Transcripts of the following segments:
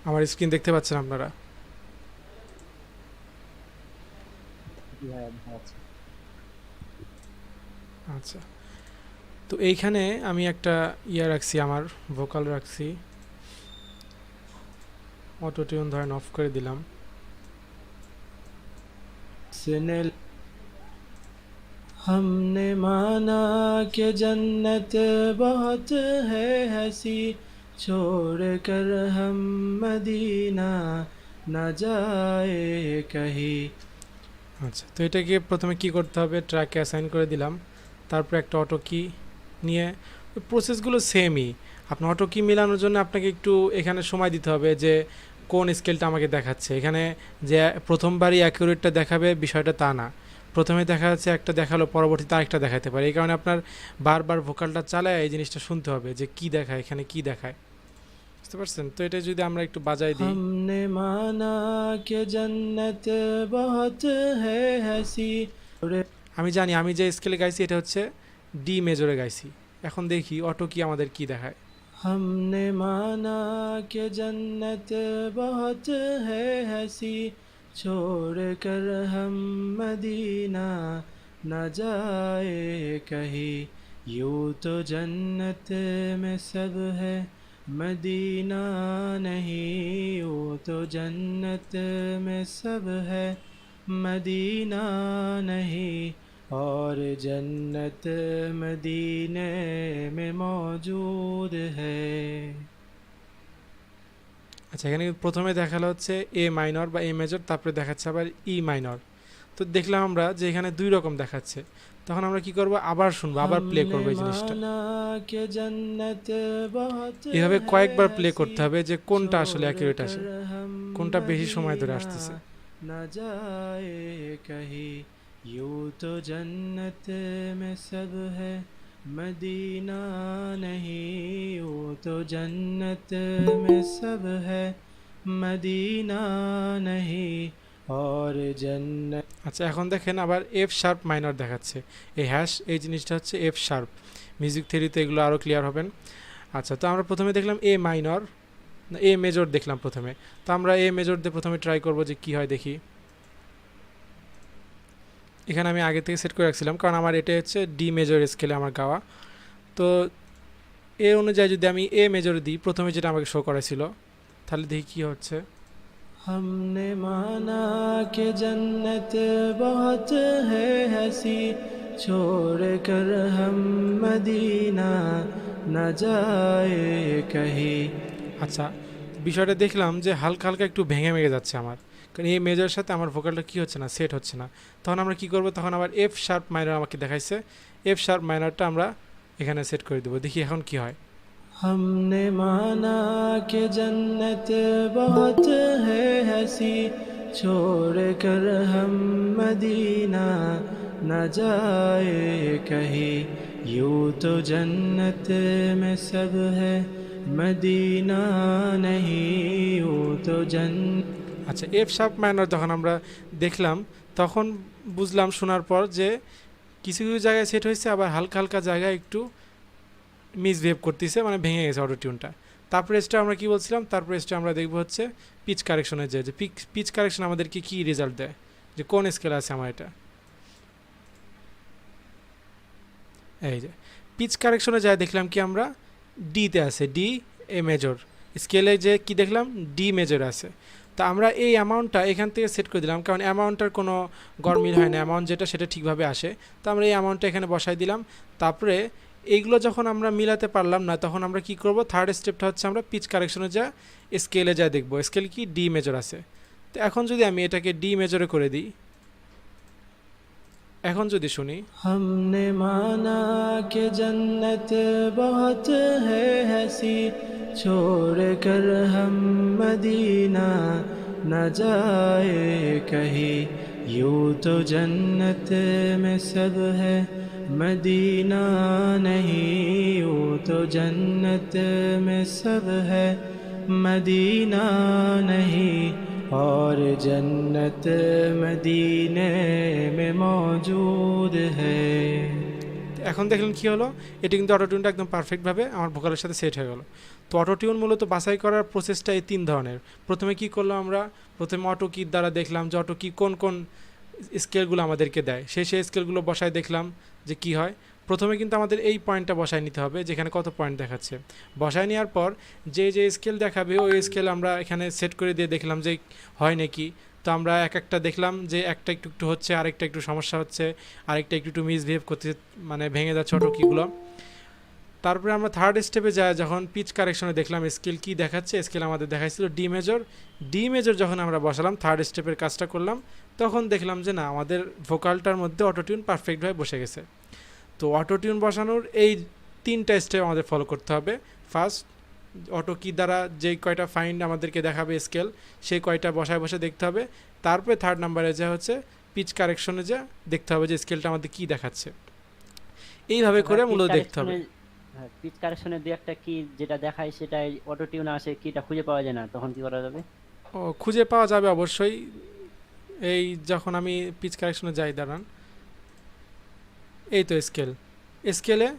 আমার স্ক্রিন দেখতে পাচ্ছেন আপনারা? জি ভাইয়া দেখা যাচ্ছে। আচ্ছা, তো এইখানে আমি একটা রাখছি, আমার ভোকাল রাখছি। অটো টিউন ধরেন অফ করে দিলাম। सुने हमने माना कि जन्नत बहुत है हंसी छोड़ कर हम मदीना न जाए कहीं। আচ্ছা, তো এটাকে প্রথমে কি করতে হবে, ট্র্যাকে অ্যাসাইন করে দিলাম। তারপর একটা অটো কি নিয়ে, ওই প্রসেসগুলো সেমই। আপনার অটো কি মেলানোর জন্য আপনাকে একটু এখানে সময় দিতে হবে যে কোন স্কেলটা আমাকে দেখাচ্ছে। এখানে যে প্রথমবারই অ্যাকুরেটটা দেখাবে বিষয়টা তা না। প্রথমে দেখা যাচ্ছে একটা দেখালো, পরবর্তীতে আরেকটা দেখাতে পারে। এই কারণে আপনার বারবার ভোকালটা চালায় এই জিনিসটা শুনতে হবে যে কি দেখায়, এখানে কি দেখায়। বুঝতে পারছেন? তো এটা যদি আমরা একটু বাজাই দিই। हमने माना कि जन्नत बहुत है हंसी। আমি জানি আমি যে স্কেলে গাইছি এটা হচ্ছে ডি মেজরে গাইছি। এখন দেখি অটো কি আমাদের কি দেখায়। हमने माना कि जन्नत बहुत है हंसी छोड़ कर हम मदीना न जाए कहीं। यूँ तो जन्नत में सब है मदीना नहीं। यूँ तो जन्नत में सब है मदीना नहीं। और जन्नत मदीने में मौजूद है। আচ্ছা, এখানে প্রথমে দেখালো হচ্ছে এ মাইনর বা এ মেজর, তারপরে দেখাচ্ছে আবার ই মাইনর। তো দেখলাম আমরা যে এখানে দুই রকম দেখাচ্ছে। তখন আমরা কি করব, আবার শুনবো, আবার প্লে हमने করবো এই জিনিসটা। माना कि जन्नत बहुत এভাবে है কয়েকবার প্লে हंसी করতে হবে যে কোনটা আসলে छोड़ অ্যাকিউরেট कर আসে, हम কোনটা বেশি সময় ধরে मदीना আসতেছে। न जाए कहीं। यूँ तो जन्नत में सब है मदीना नहीं। यूँ तो जन्नत में सब है मदीना नहीं। और जन्नत। আচ্ছা, এখন দেখেন আবার এফ শার্প মাইনর দেখাচ্ছে। এই হ্যাশ এই জিনিসটা হচ্ছে এফ শার্প। মিউজিক থিওরিতে এগুলো আরও ক্লিয়ার হবেন। আচ্ছা, তো আমরা প্রথমে দেখলাম এ মাইনর, না এ মেজর দেখলাম প্রথমে। তো আমরা এ মেজর দিয়ে প্রথমে ট্রাই করব যে কি হয় দেখি। এখানে আমি আগে থেকে সেট করে রাখছিলাম কারণ আমার এটা হচ্ছে ডি মেজর স্কেলে আমার গাওয়া। তো এর অনুযায়ী যদি আমি এ মেজর দিই, প্রথমে যেটা আমাকে শো করেছিল, তাহলে দেখি কি হচ্ছে। हमने माना कि जन्नत बहुत है हंसी छोड़ कर हम मदीना न जाए कहीं। আচ্ছা, বিষয়টা দেখলাম যে হালকা হালকা একটু ভেঙে ভেঙে যাচ্ছে আমার, কারণ এই মেজরের সাথে আমার ভোকালটা কি হচ্ছে না, সেট হচ্ছে না। তখন আমরা কি করব, তখন আবার এফ শার্প মাইনর আমাকে দেখাইছে। এফ শার্প মাইনরটা আমরা এখানে সেট করে দেবো, দেখি এখন কি হয়। हमने माना कि जन्नत बहुत है हंसी छोड़ कर हम मदीना न जाए कहीं। यूँ तो जन्नत में सब है मदीना नहीं। यूँ तो जन्नत। আচ্ছা, এফ শার্প মাইনর যখন আমরা দেখলাম, তখন বুঝলাম শোনার পর যে কিছু কিছু জায়গায় সেট হয়েছে, আবার হালকা হালকা জায়গায় একটু মিসবিহেভ করতেছে, মানে ভেঙে গেছে অটো টিউনটা। তারপরে এসটা আমরা কি বলছিলাম, তারপরে এসটা আমরা দেখবো হচ্ছে পিচ কারেকশনের যে পিচ কারেকশন আমাদেরকে কি রেজাল্ট দেয়, যে কোন স্কেল আছে আমার এটা। এই যে পিচ কারেকশনে যায় দেখলাম কি আমরা ডিতে আছে, ডি এ মেজর স্কেলে যে কি দেখলাম ডি মেজর আছে। তো আমরা এই অ্যামাউন্টটা এখান থেকে সেট করে দিলাম, কারণ অ্যামাউন্টটার কোনো গরমিল হয় না, অ্যামাউন্ট যেটা সেটা ঠিকভাবে আসে। তো আমরা এই অ্যামাউন্টটা এখানে বসাই দিলাম। তারপরে এইগুলো যখন আমরা মিলাতে পারলাম না, তখন আমরা কি করব, থার্ড স্টেপটা হচ্ছে আমরা পিচ কারেকশনে যা স্কেলে যা দেখবো স্কেল কি ডি মেজর আছে। তো এখন যদি আমি এটাকে ডি মেজরে করে দিই, এখন যদি শুনি, हमने माना कि जन्नत बहुत है हंसी छोड़ कर हम मदीना न जाए कहीं। यूँ तो जन्नत में सब है मदीना नहीं। यूँ तो जन्नत में सब है मदीना नहीं। और जन्नत मदीने में मौजूद है। এখন দেখলেন কি হলো, এটি কিন্তু অটোটিউনটা একদম পারফেক্টভাবে আমার ভোকালের সাথে সেট হয়ে গেল। তো অটোটিউন মূলত বাছাই করার প্রসেসটা এই 3 ধরনের। প্রথমে কি করলাম আমরা, প্রথমে অটো কির দ্বারা দেখলাম যে অটো কি কোন কোন স্কেলগুলো আমাদেরকে দেয়, সেই স্কেলগুলো বসায় দেখলাম যে কি হয়। প্রথমে কিন্তু আমাদের এই পয়েন্টটা বসায় নিতে হবে যেখানে কত পয়েন্ট দেখাচ্ছে। বসায় নেওয়ার পর যে স্কেল দেখাবে ওই স্কেল আমরা এখানে সেট করে দিয়ে দেখলাম যে হয় নাকি। তো আমরা এক একটা দেখলাম যে একটা একটু একটু হচ্ছে, আরেকটা একটু সমস্যা হচ্ছে, আরেকটা একটু একটু মিসবিহেভ করতে, মানে ভেঙে যাচ্ছে অটো কিগুলো। তারপরে আমরা থার্ড স্টেপে যাই, যখন পিচ কারেকশনে দেখলাম স্কেল কি দেখাচ্ছে, স্কেল আমাদের দেখাইছিল ডি মেজর। ডি মেজর যখন আমরা বসালাম, থার্ড স্টেপের কাজটা করলাম, তখন দেখলাম যে না, আমাদের ভোকালটার মধ্যে অটোটিউন পারফেক্টভাবে বসে গেছে। তো অটোটিউন বসানোর এই 3টা স্টেপ আমাদের ফলো করতে হবে। ফার্স্ট, অটো কি দ্বারা যেই কয়টা ফাইন্ড আমাদেরকে দেখাবে স্কেল, সেই কয়টা বসায় বসে দেখতে হবে। তারপরে থার্ড নাম্বারে যা হচ্ছে পিচ কারেকশনে যা দেখতে হবে যে স্কেলটা আমাদের কি দেখাচ্ছে। এইভাবে আচ্ছা ভাই, করে পিচ মূলত দেখতে হবে। কারেকশনের পিচ কারেকশনের দুই একটা কি যেটা দেখায় সেটাই অটো টিউন আসে, কিটা খুঁজে পাওয়া যায় না, তখন কি করা যাবে? ও, খুঁজে পাওয়া যাবে অবশ্যই। এই যখন আমি পিচ কারেকশনে যাই, দাঁড়ান, এই তো স্কেলে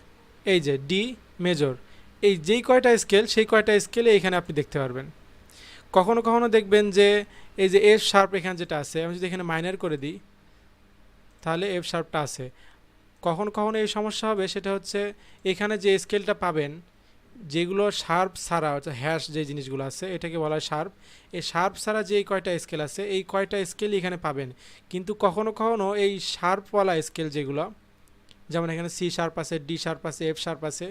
এই যে ডি মেজর, এই যেই কয়টা স্কেল সেই কয়টা স্কেলে এখানে আপনি দেখতে পারবেন। কখনো কখনো দেখবেন যে এই যে এফ শার্প এখানে যেটা আছে, আমি যদি এখানে মাইনার করে দিই তাহলে এফ শার্পটা আছে। কখনো কখনো এই সমস্যা হবে, সেটা হচ্ছে এখানে যে স্কেলটা পাবেন, যেগুলো শার্প ছাড়া, অর্থাৎ হ্যাশ যে জিনিসগুলো আছে এটাকে বলা হয় শার্প। এই শার্প ছাড়া যে কয়টা স্কেল আছে এই কয়টা স্কেল এখানে পাবেন। কিন্তু কখনো কখনো এই শার্পওয়ালা স্কেল যেগুলো, যেমন এখানে সি শার্প আছে, ডি শার্প আছে, এফ শার্প আছে,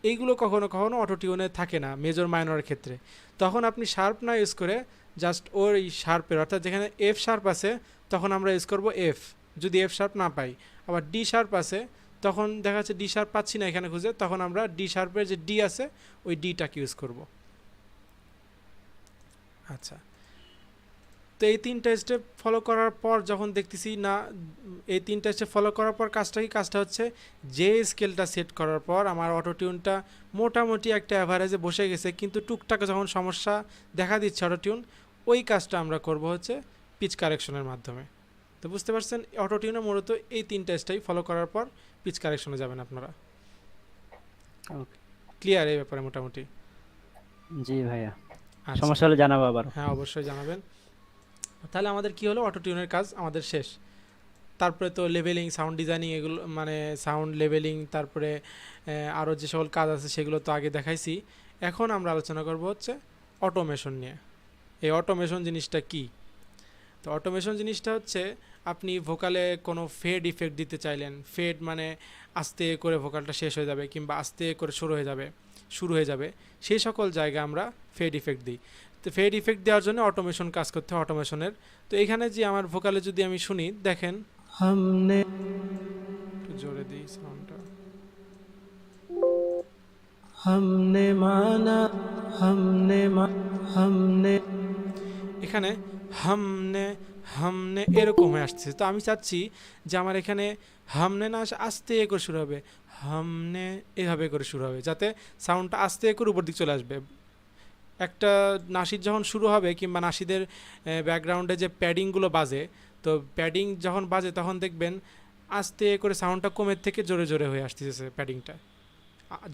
এইগুলো কখনো কখনো অটোটিউনে থাকে না মেজর মাইনরের ক্ষেত্রে। তখন আপনি শার্প না ইউজ করে জাস্ট ওই শার্পের, অর্থাৎ যেখানে এফ শার্প আছে তখন আমরা ইউজ করব এফ, যদি এফ শার্প না পাই। আবার ডি শার্প আছে, তখন দেখা যাচ্ছে ডি শার্প পাচ্ছি না এখানে খুঁজে, তখন আমরা ডি শার্পের যে ডি আছে ওই ডিটাকে ইউজ করব। আচ্ছা, তো এই 3টা স্টেপ ফলো করার পর যখন দেখতেছি না, এই 3টা স্টেপ ফলো করার পর কাজটা হচ্ছে যে স্কেলটা সেট করার পর আমার অটোটিউনটা মোটামুটি একটা অ্যাভারেজে বসে গেছে, কিন্তু টুকটাক যখন সমস্যা দেখা দিচ্ছে অটোটিউন, ওই কাজটা আমরা করব হচ্ছে পিচ কারেকশনের মাধ্যমে। তো বুঝতে পারছেন, অটোটিউনে মূলত এই 3টা স্টেপ ফলো করার পর পিচ কারেকশনে যাবেন আপনারা। ওকে, ক্লিয়ার এই ব্যাপারে মোটামুটি? জি ভাইয়া, আচ্ছা, সমস্যা হলে জানাবো আবার। হ্যাঁ অবশ্যই জানাবেন। তাহলে আমাদের কি হলো, অটোটিউনের কাজ আমাদের শেষ। তারপরে তো লেভেলিং, সাউন্ড ডিজাইনিং, এগুলো মানে সাউন্ড লেভেলিং, তারপরে আরও যে সকল কাজ আছে সেগুলো তো আগে দেখাইছি। এখন আমরা আলোচনা করব হচ্ছে অটোমেশন নিয়ে। এই অটোমেশন জিনিসটা কি? তো অটোমেশন জিনিসটা হচ্ছে আপনি ভোকালে কোনো ফেড ইফেক্ট দিতে চাইলেন, ফেড মানে আস্তে করে ভোকালটা শেষ হয়ে যাবে কিংবা আস্তে করে শুরু হয়ে যাবে, সেই সকল জায়গায় আমরা ফেড ইফেক্ট দিই। তো ফেড ইফেক্ট দেওয়ার জন্য অটোমেশন কাজ করতে হয়, অটোমেশনের। তো এখানে যে আমার ভোকালে যদি আমি শুনি, দেখেন हमने একটু জোরে দিই সাউন্ডটা, हमने माना हमने এখানে হামনে হামনে এরকম হয়ে আসছে। তো আমি চাচ্ছি যে আমার এখানে হামনে না আসে, আস্তে করে শুরু হবে, হামনে এভাবে করে শুরু হবে, যাতে সাউন্ডটা আস্তে করে উপর দিকে চলে আসবে। একটা নাসিদ যখন শুরু হবে কিংবা নাসিদের ব্যাকগ্রাউন্ডে যে প্যাডিংগুলো বাজে, তো প্যাডিং যখন বাজে তখন দেখবেন আস্তে করে সাউন্ডটা কমের থেকে জোরে জোরে হয়ে আসতেছে প্যাডিংটা।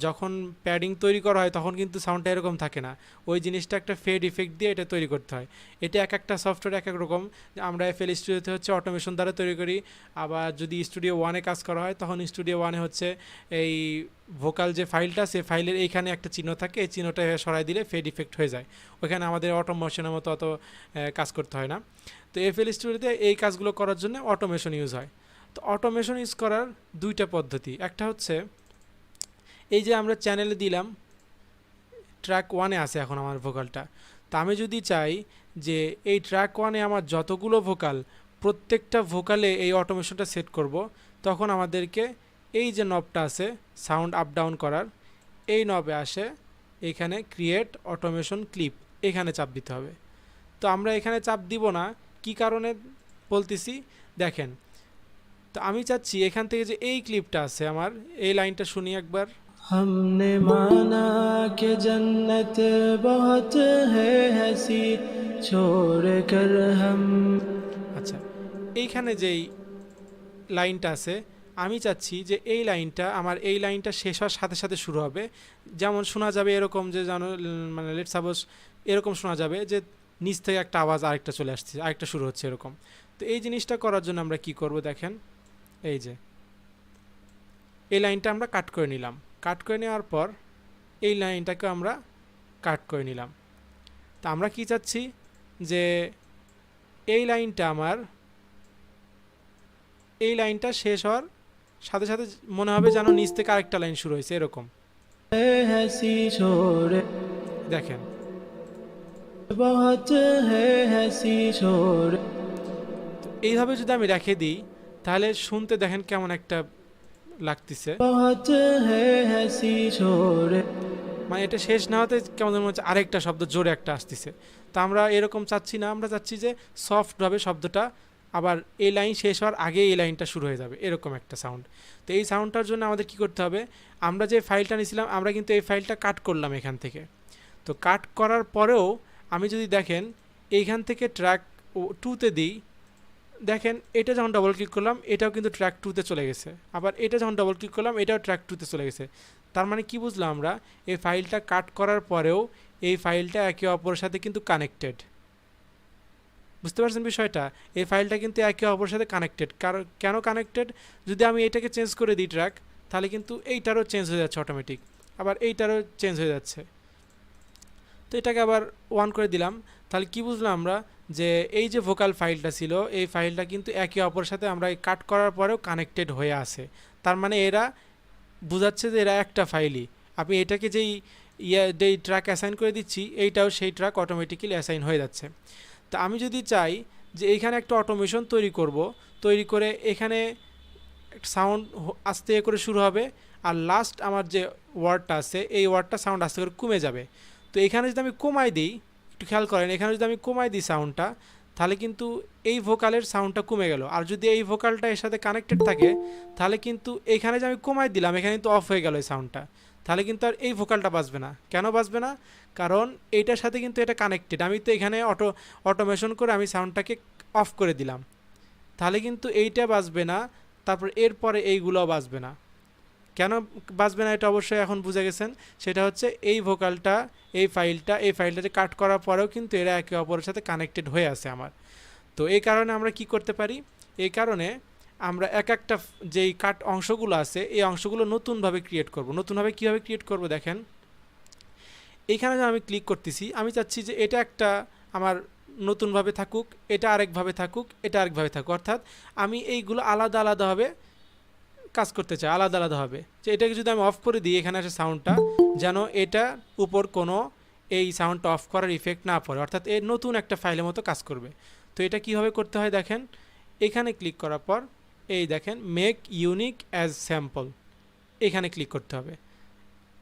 যখন প্যাডিং তৈরি করা হয় তখন কিন্তু সাউন্ডটা এরকম থাকে না, ওই জিনিসটা একটা ফেড ইফেক্ট দিয়ে এটা তৈরি করতে হয়। এটা এক একটা সফটওয়্যার এক এক রকম। আমরা এফএল স্টুডিওতে হচ্ছে অটোমেশন দ্বারা তৈরি করি, আবার যদি স্টুডিও ওয়ানে কাজ করা হয় তখন স্টুডিও ওয়ানে হচ্ছে এই ভোকাল যে ফাইলটা, সে ফাইলের এইখানে একটা চিহ্ন থাকে, এই চিহ্নটা সরাই দিলে ফেড ইফেক্ট হয়ে যায়, ওইখানে আমাদের অটোমেশনের মতো অত কাজ করতে হয় না। তো এফএল স্টুডিওতে এই কাজগুলো করার জন্য অটোমেশন ইউজ হয়। তো অটোমেশন ইউজ করার 2টা পদ্ধতি। একটা হচ্ছে এই যে আমরা চ্যানেলে দিলাম, ট্র্যাক 1-এ আছে এখন আমার ভোকালটা। তা আমি যদি চাই যে এই ট্র্যাক 1-এ আমার যতগুলো ভোকাল, প্রত্যেকটা ভোকালে এই অটোমেশনটা সেট করব, তখন আমাদেরকে এই যে নবটা আছে সাউন্ড আপ ডাউন করার, এই নবে আসে এখানে ক্রিয়েট অটোমেশন ক্লিপ, এখানে চাপ দিতে হবে। তো আমরা এখানে চাপ দিব না, কি কারণে বলতেছি দেখেন। তো আমি চাচ্ছি এখান থেকে যে এই ক্লিপটা আছে আমার, এই লাইনটা শুনি একবার। हमने माना कि जन्नत बहुत है हंसी छोड़ कर हम আচ্ছা, এইখানে যেই লাইনটা আছে আমি চাচ্ছি যে এই লাইনটা আমার এই লাইনটা শেষ হওয়ার সাথে সাথে শুরু হবে, যেমন শোনা যাবে এরকম যে জানো মানে লেট সাপোজ এরকম শোনা যাবে যে নিচ থেকে একটা আওয়াজ আরেকটা চলে আসছে, আরেকটা শুরু হচ্ছে এরকম। তো এই জিনিসটা করার জন্য আমরা কি করব দেখেন, এই যে এই লাইনটা আমরা কাট করে নিলাম, কাট করে নেওয়ার পর এই লাইনটাকে আমরা কাট করে নিলাম। তা আমরা কি চাচ্ছি যে এই লাইনটা আমার এই লাইনটা শেষ হওয়ার সাথে সাথে মনে হবে যেন নিচ থেকে আরেকটা লাইন শুরু হয়েছে এরকম, हंसी छोड़े দেখেন। बहुत है हंसी छोड़े এইভাবে যদি আমি রেখে দিই তাহলে শুনতে দেখেন কেমন একটা লাগতেছে, बहुत है हंसी छोड़े মানে এটা শেষ না হতে কেমন যেন মনে হচ্ছে আরেকটা শব্দ জোরে একটা আসতেছে। তো আমরা এরকম চাচ্ছি না, আমরা চাচ্ছি যে সফটভাবে শব্দটা আবার এই লাইন শেষ হওয়ার আগে এই লাইনটা শুরু হয়ে যাবে এরকম একটা সাউন্ড। তো এই সাউন্ডটার জন্য আমাদের কি করতে হবে, আমরা যে ফাইলটা নিয়েছিলাম আমরা কিন্তু এই ফাইলটা কাট করলাম এখান থেকে। তো কাট করার পরেও আমি যদি দেখেন এইখান থেকে ট্র্যাক 2তে দিই, দেখেন এটা যখন ডবল ক্লিক করলাম এটাও কিন্তু ট্র্যাক 2তে চলে গেছে, আবার এটা যখন ডবল ক্লিক করলাম এটাও ট্র্যাক 2তে চলে গেছে। তার মানে কি বুঝলাম আমরা, এই ফাইলটা কাট করার পরেও এই ফাইলটা একে অপরের সাথে কিন্তু কানেক্টেড। বুঝতে পারছেন বিষয়টা, এই ফাইলটা কিন্তু একে অপরের সাথে কানেক্টেড। কারণ কেন কানেক্টেড, যদি আমি এটাকে চেঞ্জ করে দিই ট্র্যাক, তাহলে কিন্তু এইটারও চেঞ্জ হয়ে যাচ্ছে অটোমেটিক, আবার এইটারও চেঞ্জ হয়ে যাচ্ছে। তো এটাকে আবার 1 করে দিলাম, তাহলে কি বুঝলাম আমরা, যে এই যে ভোকাল ফাইলটা ছিল এই ফাইলটা কিন্তু একে অপরের সাথে আমরা এই কাট করার পরেও কানেক্টেড হয়ে আছে। তার মানে এরা বোঝাচ্ছে যে এরা একটা ফাইলই। আমি এটাকে যেই যেই ট্র্যাক অ্যাসাইন করে দিচ্ছি এইটাও সেই ট্র্যাক অটোমেটিক্যালি অ্যাসাইন হয়ে যাচ্ছে। তা আমি যদি চাই যে এইখানে একটা অটোমেশন তৈরি করব, তৈরি করে এখানে সাউন্ড আস্তে করে শুরু হবে আর লাস্ট আমার যে ওয়ার্ডটা আছে এই ওয়ার্ডটা সাউন্ড আস্তে করে কমে যাবে। তো এখানে যদি আমি কমাই দিই, একটু খেয়াল করেন, এখানে যদি আমি কমাই দিই সাউন্ডটা, তাহলে কিন্তু এই ভোকালের সাউন্ডটা কমে গেল। আর যদি এই ভোকালটা এর সাথে কানেক্টেড থাকে তাহলে কিন্তু এখানে যে আমি কমাই দিলাম এখানে কিন্তু অফ হয়ে গেল এই সাউন্ডটা, তাহলে কিন্তু আর এই ভোকালটা বাজবে না। কেন বাজবে না, কারণ এইটার সাথে কিন্তু এটা কানেক্টেড। আমি তো এখানে অটোমেশন করে আমি সাউন্ডটাকে অফ করে দিলাম, তাহলে কিন্তু এইটা বাজবে না, তারপর এরপরে এইগুলোও বাজবে না। কেন বাজবে না এটা অবশ্যই এখন বুঝে গেছেন, সেটা হচ্ছে এই ভোকালটা এই ফাইলটাতে কাট করার পরেও কিন্তু এরা একে অপরের সাথে কানেক্টেড হয়ে আছে আমার। তো এই কারণে আমরা কি করতে পারি, এই কারণে আমরা এক একটা যেই কাট অংশগুলো আছে এই অংশগুলো নতুনভাবে ক্রিয়েট করব। নতুনভাবে কীভাবে ক্রিয়েট করব দেখেন, এইখানে যে আমি ক্লিক করতেছি আমি চাচ্ছি যে এটা একটা আমার নতুনভাবে থাকুক, এটা আরেকভাবে থাকুক, এটা আরেকভাবে থাকুক, অর্থাৎ আমি এইগুলো আলাদা আলাদাভাবে কাজ করতে চাই, আলাদা আলাদা হবে। যে এটাকে যদি আমি অফ করে দিই এখানে আসে সাউন্ডটা, যেন এটা উপর কোনো এই সাউন্ডটা অফ করার ইফেক্ট না পড়ে, অর্থাৎ এর নতুন একটা ফাইলের মতো কাজ করবে। তো এটা কীভাবে করতে হয় দেখেন, এখানে ক্লিক করার পর এই দেখেন মেক ইউনিক অ্যাজ স্যাম্পল, এখানে ক্লিক করতে হবে।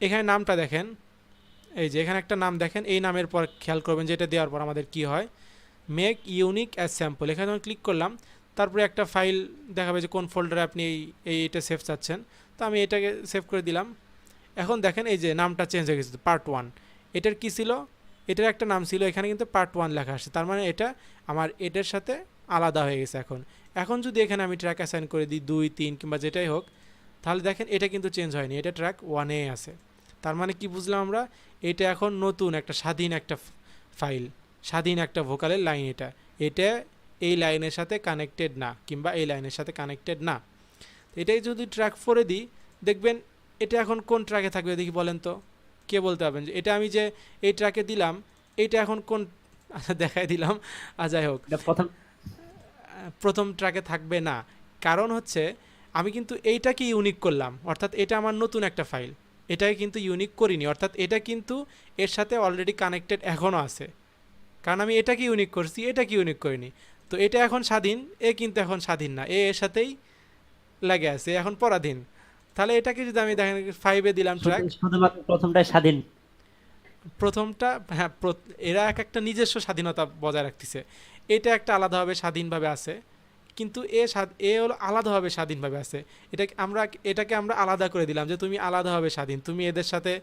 এখানে নামটা দেখেন, এই যে এখানে একটা নাম দেখেন, এই নামের পর খেয়াল করবেন যে এটা দেওয়ার পর আমাদের কি হয়, মেক ইউনিক অ্যাজ স্যাম্পল। এখানে যখন ক্লিক করলাম তারপরে একটা ফাইল দেখাবে যে কোন ফোল্ডারে আপনি এইটা সেভ চাচ্ছেন। তো আমি এটাকে সেভ করে দিলাম। এখন দেখেন এই যে নামটা চেঞ্জ হয়ে গেছে, পার্ট 1। এটার কি ছিল, এটার একটা নাম ছিল, এখানে কিন্তু পার্ট 1 লেখা আসছে, তার মানে এটা আমার এটার সাথে আলাদা হয়ে গেছে। এখন যদি এখানে আমি ট্র্যাক অ্যাসাইন করে দিই 2, 3 কিংবা যেটাই হোক, তাহলে দেখেন এটা কিন্তু চেঞ্জ হয়নি, এটা ট্র্যাক 1-এ আছে। তার মানে কি বুঝলাম আমরা, এটা এখন নতুন একটা স্বাধীন একটা ফাইল, স্বাধীন একটা ভোকালের লাইন। এটা এই লাইনের সাথে কানেক্টেড না, কিংবা এই লাইনের সাথে কানেক্টেড না। এটাই যদি ট্র্যাক 4-এ দিই দেখবেন এটা এখন কোন ট্র্যাকে থাকবে দেখি বলেন তো, কে বলতে পারবেন যে এটা আমি যে এই ট্র্যাকে দিলাম এইটা এখন কোন, আচ্ছা দেখাই দিলাম, যাই হোক প্রথম ট্র্যাকে থাকবে না। কারণ হচ্ছে আমি কিন্তু এইটাকে ইউনিক করলাম, অর্থাৎ এটা আমার নতুন একটা ফাইল, এটাকে কিন্তু ইউনিক করিনি, অর্থাৎ এটা কিন্তু এর সাথে অলরেডি কানেক্টেড এখনও আছে, কারণ আমি এটাকে ইউনিক করছি, এটাকে ইউনিক করিনি। তো এটা এখন স্বাধীন, এ কিন্তু এখন স্বাধীন না, এর সাথেই লাগে আছে, এখন পরাধীন। তাহলে এটাকে যদি আমি দেখেন 5-এ দিলাম ট্র্যাক, শুধুমাত্র প্রথমটাই স্বাধীন। প্রথমটা হ্যাঁ, এরা এক একটা নিজস্ব স্বাধীনতা বজায় রাখতেছে, এটা একটা আলাদাভাবে স্বাধীনভাবে আছে, কিন্তু এ হলো আলাদাভাবে স্বাধীনভাবে আছে। এটাকে আমরা আলাদা করে দিলাম যে তুমি আলাদাভাবে স্বাধীন, তুমি এদের সাথে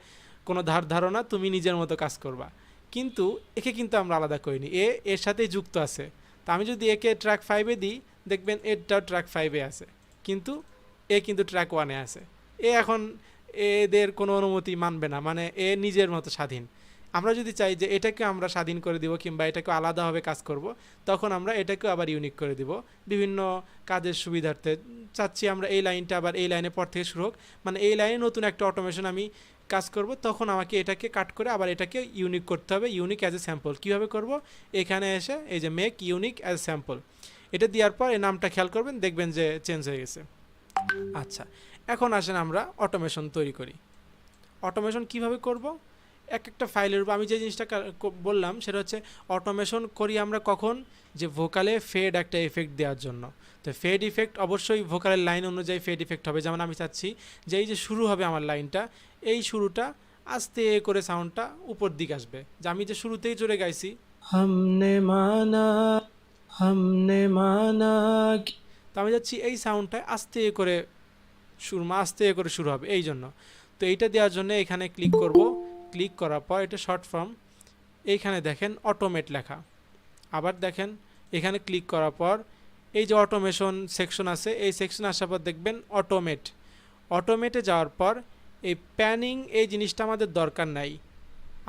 কোনো ধারণা, তুমি নিজের মতো কাজ করবা। কিন্তু একে কিন্তু আমরা আলাদা করিনি, এর সাথেই যুক্ত আছে। তা আমি যদি একে ট্র্যাক 5-এ দিই দেখবেন এটাও ট্র্যাক 5-এ আছে, কিন্তু এ কিন্তু ট্র্যাক ওয়ানে আছে। এ এখন এদের কোনো অনুমতি মানবে না, মানে এ নিজের মতো স্বাধীন। আমরা যদি চাই যে এটাকে আমরা স্বাধীন করে দিব কিংবা এটাকে আলাদাভাবে কাজ করব, তখন আমরা এটাকেও আবার ইউনিক করে দিব বিভিন্ন কাজের সুবিধার্থে। চাচ্ছি আমরা এই লাইনটা আবার এই লাইনের পর থেকে শুরু হোক, মানে এই লাইনে নতুন একটা অটোমেশন আমি কাজ করব, তখন আমাকে এটাকে কাট করে আবার এটাকে ইউনিক করতে হবে, ইউনিক অ্যাজ এ স্যাম্পল। কীভাবে করব? এখানে এসে এই যে মেক ইউনিক অ্যাজ স্যাম্পল, এটা দেওয়ার পর এই নামটা খেয়াল করবেন, দেখবেন যে চেঞ্জ হয়ে গেছে। আচ্ছা, এখন আসেন আমরা অটোমেশন তৈরি করি। অটোমেশন কিভাবে করব? এক একটা ফাইলের উপর আমি যে জিনিসটা বললাম সেটা হচ্ছে অটোমেশন করি আমরা কখন, যে ভোকালে ফেড একটা এফেক্ট দেওয়ার জন্য। তো ফেড ইফেক্ট অবশ্যই ভোকালের লাইন অনুযায়ী ফেড ইফেক্ট হবে। যেমন আমি চাচ্ছি যে এই যে শুরু হবে আমার লাইনটা, এই শুরুটা আস্তে করে সাউন্ডটা উপর দিকে আসবে, যে আমি যে শুরুতেই জোরে গাইছি हमने माना हमने माना कि তো আমি যাচ্ছি এই সাউন্ডটা আস্তে করে আস্তে করে শুরু হবে এই জন্য। তো এইটা দেওয়ার জন্য এখানে ক্লিক করব, ক্লিক করার পর এটা শর্ট ফর্ম, এইখানে দেখেন অটোমেট লেখা। আবার দেখেন এখানে ক্লিক করার পর এই যে অটোমেশন সেকশন আছে, এই সেকশন আসার পর দেখবেন অটোমেট। অটোমেটে যাওয়ার পর এই প্যানিং এই জিনিসটা আমাদের দরকার নাই,